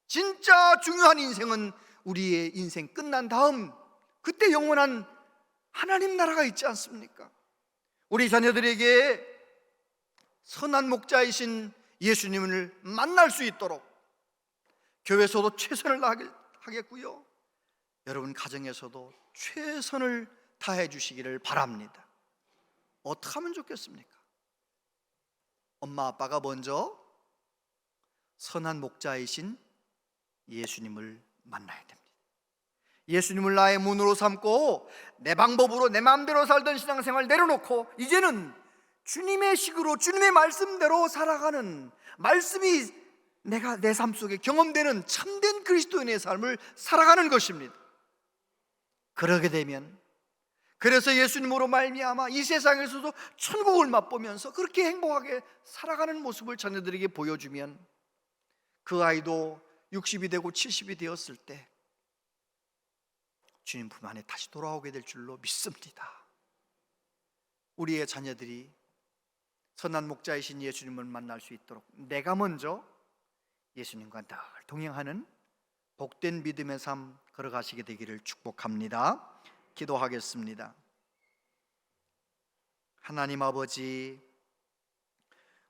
진짜 중요한 인생은 우리의 인생 끝난 다음, 그때 영원한 하나님 나라가 있지 않습니까? 우리 자녀들에게 선한 목자이신 예수님을 만날 수 있도록 교회에서도 최선을 다하겠고요, 여러분 가정에서도 최선을 다해 주시기를 바랍니다. 어떻게 하면 좋겠습니까? 엄마 아빠가 먼저 선한 목자이신 예수님을 만나야 됩니다. 예수님을 나의 문으로 삼고 내 방법으로 내 마음대로 살던 신앙생활 내려놓고 이제는 주님의 식으로 주님의 말씀대로 살아가는, 말씀이 내가 내 삶 속에 경험되는 참된 그리스도인의 삶을 살아가는 것입니다. 그러게 되면, 그래서 예수님으로 말미암아 이 세상에서도 천국을 맛보면서 그렇게 행복하게 살아가는 모습을 자녀들에게 보여주면 그 아이도 60이 되고 70이 되었을 때 주님 품 안에 다시 돌아오게 될 줄로 믿습니다. 우리의 자녀들이 선한 목자이신 예수님을 만날 수 있도록 내가 먼저 예수님과 늘 동행하는 복된 믿음의 삶 걸어가시게 되기를 축복합니다. 기도하겠습니다. 하나님 아버지,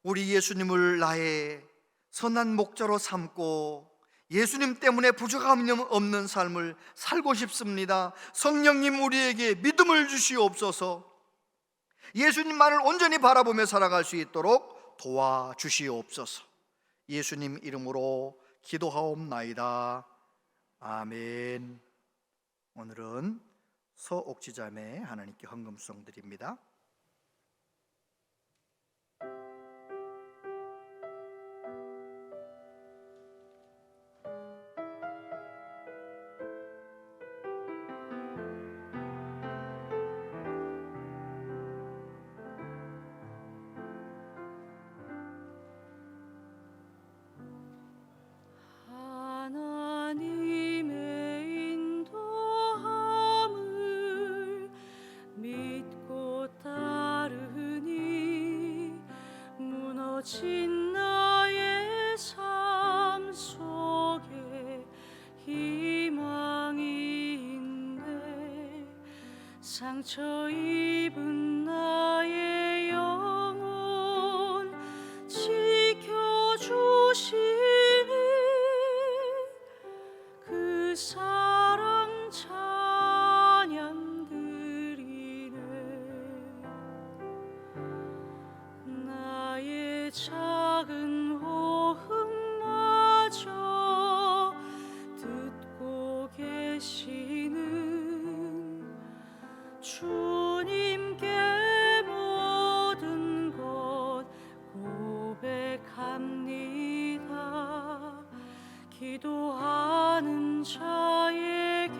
우리 예수님을 나의 선한 목자로 삼고 예수님 때문에 부족함이 없는 삶을 살고 싶습니다. 성령님, 우리에게 믿음을 주시옵소서. 예수님만을 온전히 바라보며 살아갈 수 있도록 도와주시옵소서. 예수님 이름으로 기도하옵나이다. 아멘. 오늘은 서옥지자매 하나님께 헌금송 드립니다. 하나님의 인도함을 믿고 따르니 무너진 나의 삶 속에 희망이 있네. 상처 입은 나의 영혼 지켜주시니 그 사랑 찬양 드리네. 나의 작은 호흡마저 듣고 계시는 주님께 모든 것 고백합니다. 기도하는 자에게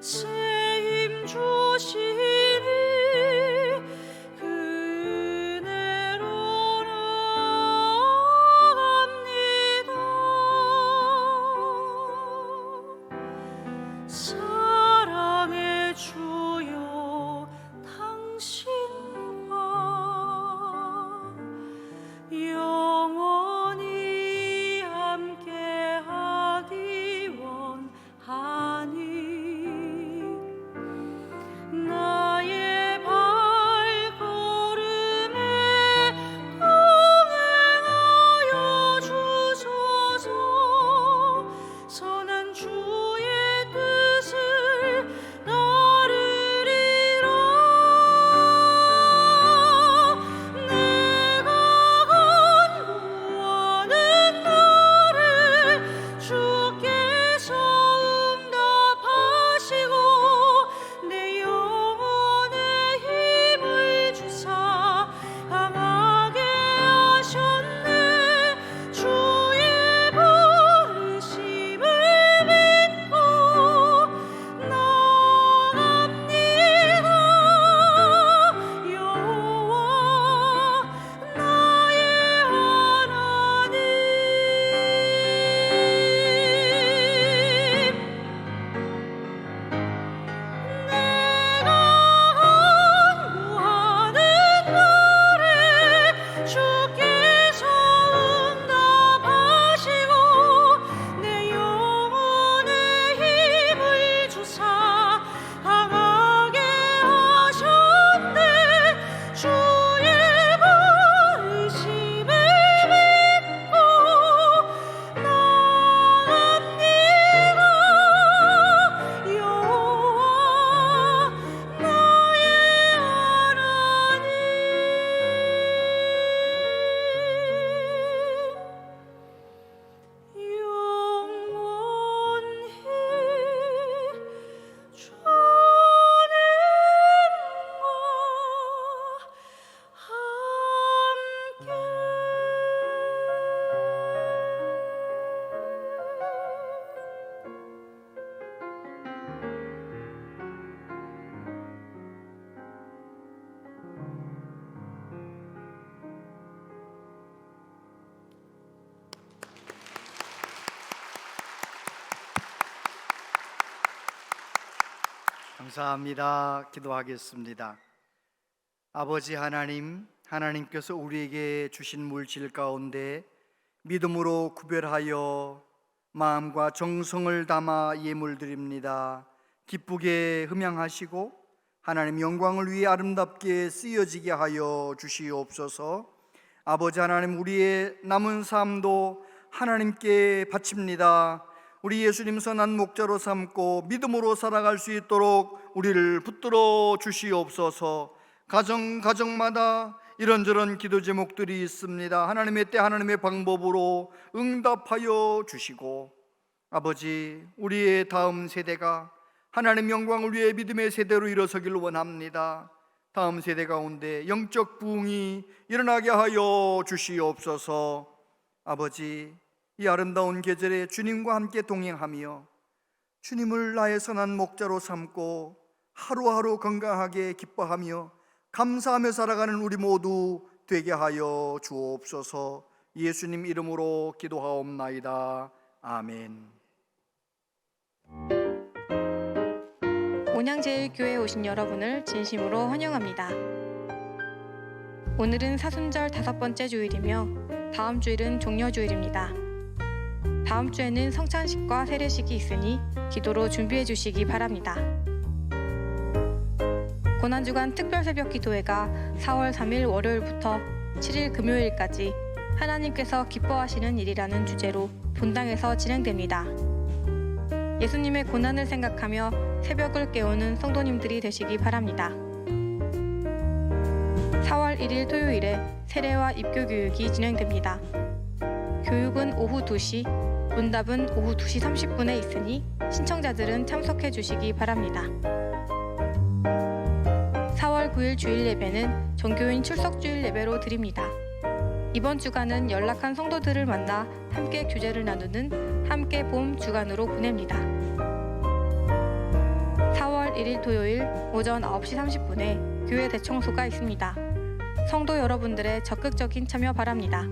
새 힘 주시니 그 은혜로 나아갑니다. 사랑의 주여 당신과 영원히 함께하기 원하니 나의 발걸음에 동행하여 주소서. 선한 주의 뜻을 따르리라. 내가 간구하는 나를 주께서 응답하시고 내 영혼의 힘을 주사 강하게 하셨네. 주의 부르심을 믿고 나갑니다. 여호와 나의 하나님. 내가 간구하는 날에 주께서 응답하시고 내 영혼의 힘을 주사 강하게 하셨네. 주의 부르심을 믿고 나갑니다. 여호와 나의 하나님. 영원히 주님과 감사합니다. 기도하겠습니다. 아버지 하나님, 하나님께서 우리에게 주신 물질 가운데 믿음으로 구별하여 마음과 정성을 담아 예물 드립니다. 기쁘게 흠양하시고 하나님 영광을 위해 아름답게 쓰여지게 하여 주시옵소서. 아버지 하나님, 우리의 남은 삶도 하나님께 바칩니다. 우리 예수님 선한 목자로 삼고 믿음으로 살아갈 수 있도록 우리를 붙들어 주시옵소서. 가정마다 이런저런 기도 제목들이 있습니다. 하나님의 때 하나님의 방법으로 응답하여 주시고, 아버지, 우리의 다음 세대가 하나님 영광을 위해 믿음의 세대로 일어서기를 원합니다. 다음 세대 가운데 영적 부흥이 일어나게 하여 주시옵소서. 아버지, 이 아름다운 계절에 주님과 함께 동행하며 주님을 나의 선한 목자로 삼고 하루하루 건강하게 기뻐하며 감사하며 살아가는 우리 모두 되게 하여 주옵소서. 예수님 이름으로 기도하옵나이다. 아멘. 온양제일교회에 오신 여러분을 진심으로 환영합니다. 오늘은 사순절 5번째 주일이며 다음 주일은 종려주일입니다. 다음 주에는 성찬식과 세례식이 있으니 기도로 준비해 주시기 바랍니다. 고난주간 특별새벽기도회가 4월 3일 월요일부터 7일 금요일까지 하나님께서 기뻐하시는 일이라는 주제로 본당에서 진행됩니다. 예수님의 고난을 생각하며 새벽을 깨우는 성도님들이 되시기 바랍니다. 4월 1일 토요일에 세례와 입교 교육이 진행됩니다. 교육은 오후 2시, 문답은 오후 2시 30분에 있으니 신청자들은 참석해 주시기 바랍니다. 4월 9일 주일 예배는 종교인 출석 주일 예배로 드립니다. 이번 주간은 연락한 성도들을 만나 함께 교제를 나누는 함께 봄 주간으로 보냅니다. 4월 1일 토요일 오전 9시 30분에 교회 대청소가 있습니다. 성도 여러분들의 적극적인 참여 바랍니다.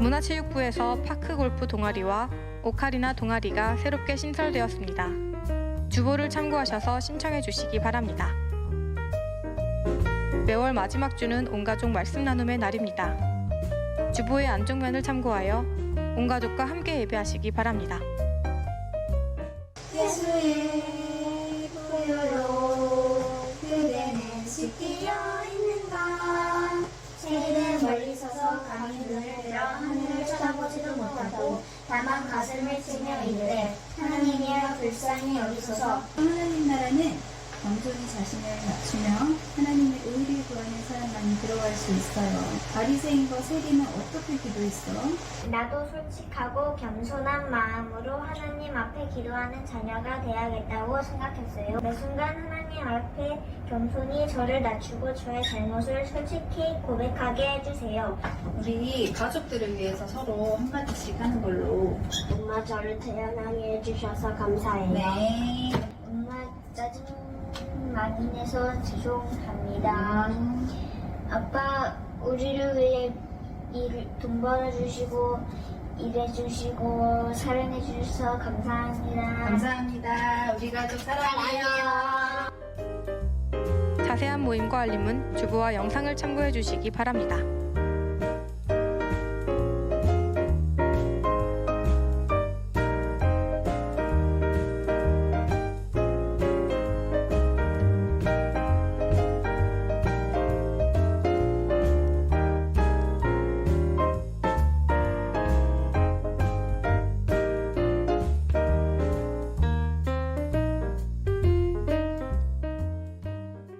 문화체육부에서 파크골프 동아리와 오카리나 동아리가 새롭게 신설되었습니다. 주보를 참고하셔서 신청해 주시기 바랍니다. 매월 마지막 주는 온가족 말씀 나눔의 날입니다. 주보의 안쪽면을 참고하여 온가족과 함께 예배하시기 바랍니다. 예수의 보혈로 그대는 씻기려 있는가. 세례는 멀리 서서 감히 눈을 들어 하늘을 쳐다보지도 못하고 다만 가슴을 치며 이르되 하나님이여 불쌍히 여기소서. 하나님 나라는 겸손히 자신을 낮추며 하나님의 의를 구하는 사람만이 들어갈 수 있어요. 바리새인과 세리는 어떻게 기도했어? 나도 솔직하고 겸손한 마음으로 하나님 앞에 기도하는 자녀가 돼야겠다고 생각했어요. 매 순간 하나님 앞에 겸손히 저를 낮추고 저의 잘못을 솔직히 고백하게 해주세요. 우리 가족들을 위해서 서로 한마디씩 하는 걸로. 엄마, 저를 태어나게 해주셔서 감사해요. 네. 엄마, 짜증 많이 내서 죄송합니다. 아빠, 우리를 위해 돈 벌어주시고 일해주시고 사랑해주셔서 감사합니다. 감사합니다. 우리 가족 사랑해요. 자세한 모임과 알림은 주보와 영상을 참고해 주시기 바랍니다.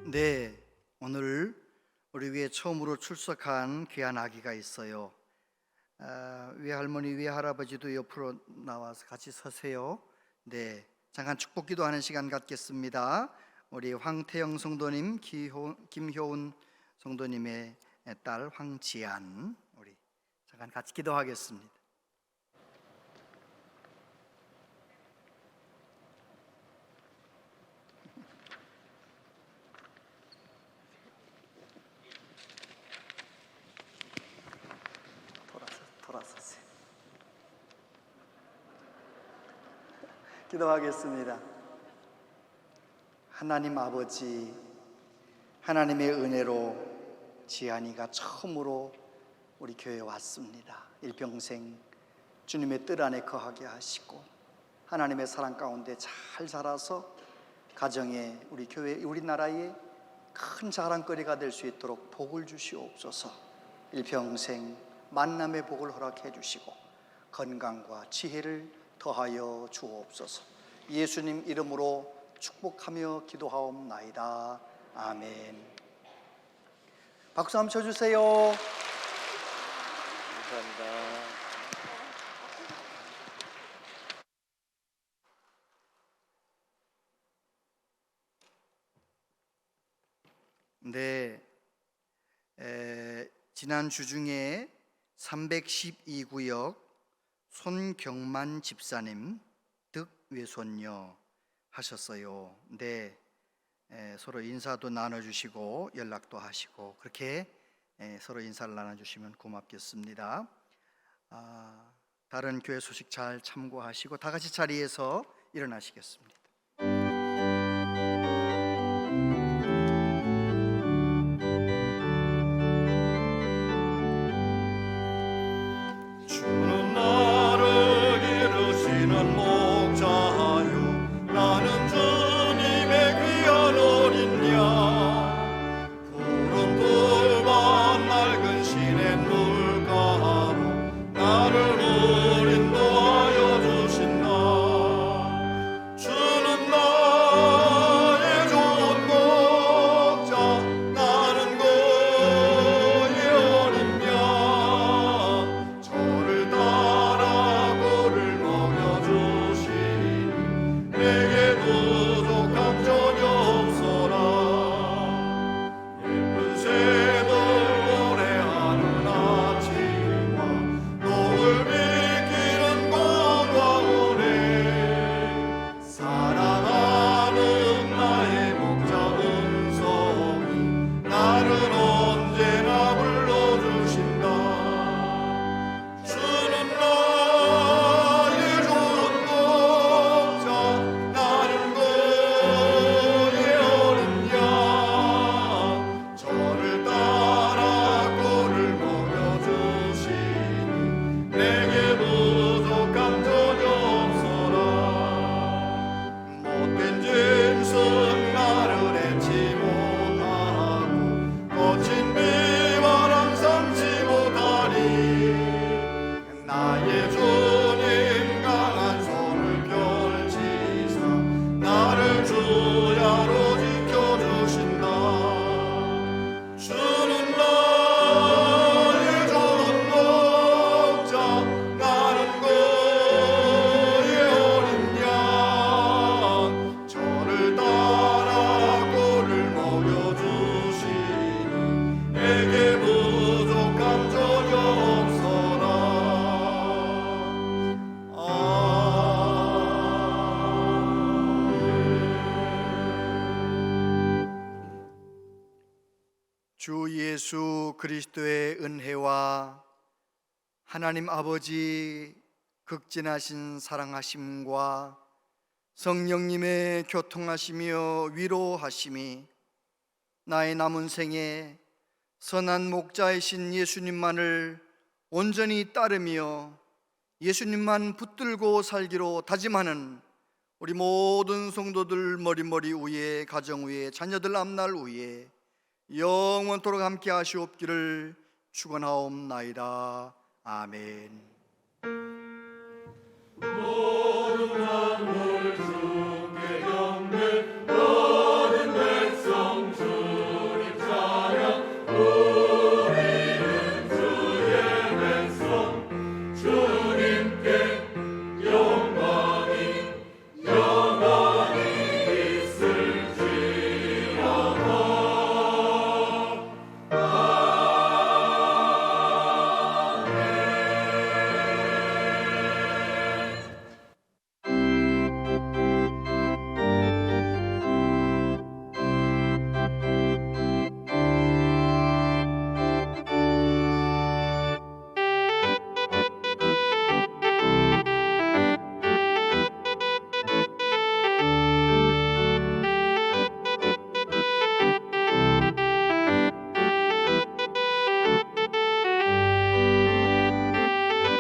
네, 오늘 우리 위에 처음으로 출석한 귀한 아기가 있어요. 외할머니, 외할아버지도 옆으로 나와서 같이 서세요. 네, 잠깐 축복 기도하는 시간 갖겠습니다. 우리 황태영 성도님, 김효은 성도님의 딸 황지안, 우리 잠깐 같이 기도하겠습니다. 돌아서세요. 기도하겠습니다. 하나님 아버지, 하나님의 은혜로 지안이가 처음으로 우리 교회에 왔습니다. 일평생 주님의 뜻 안에 거하게 하시고 하나님의 사랑 가운데 잘 자라서 가정에, 우리 교회, 우리나라에 큰 자랑거리가 될 수 있도록 복을 주시옵소서. 일평생 만남의 복을 허락해 주시고 건강과 지혜를 더하여 주옵소서. 예수님 이름으로 축복하며 기도하옵나이다. 아멘. 박수 한번 쳐주세요. 감사합니다. 네, 지난 주 중에 312구역 손경만 집사님 득외손녀 하셨어요. 네, 서로 인사도 나눠주시고 연락도 하시고 그렇게 서로 인사를 나눠주시면 고맙겠습니다. 다른 교회 소식 잘 참고하시고 다 같이 자리에서 일어나시겠습니다. 주는 나를 기르시는 목자요 나는 주님의 귀한 어린 양 푸른 돌밭 맑은 시냇물가로 나를 인도하여 주신다. 주는 나의 좋은 목자 나는 그의 어린 양 저를 따라 꿀을 먹여주시니 내게 부족함 전혀 없어라. 예쁜 새들 노래하는 아침과 녹을 비키는 고마우네. 사랑하는 나의 목자 음성이 나를 언제나 불러주신다. 주는 나의 좋은 목자 나는 그의 어린 양 저를 따라 꿀을 먹여주시니 내게 부족함 전혀 없어라. 못된 짐승 나를 해치 못하고 거친 비바람 삼지 못하니 나의 주님 강한 손을 펼치사 나를 주야로 지켜주신다. 주는 나의 좋은 목자 나는 그의 어린 양 저를 따라 꿀을 먹여주시니 내게 부족함 전혀 없어라. 주 예수 그리스도의 은혜와 하나님 아버지 극진하신 사랑하심과 성령님의 교통하시며 위로하심이 나의 남은 생에 선한 목자이신 예수님만을 온전히 따르며 예수님만 붙들고 살기로 다짐하는 우리 모든 성도들 머리머리 위에 가정 위에 자녀들 앞날 위에 영원토록 함께 하시옵기를 축원하옵나이다. 아멘.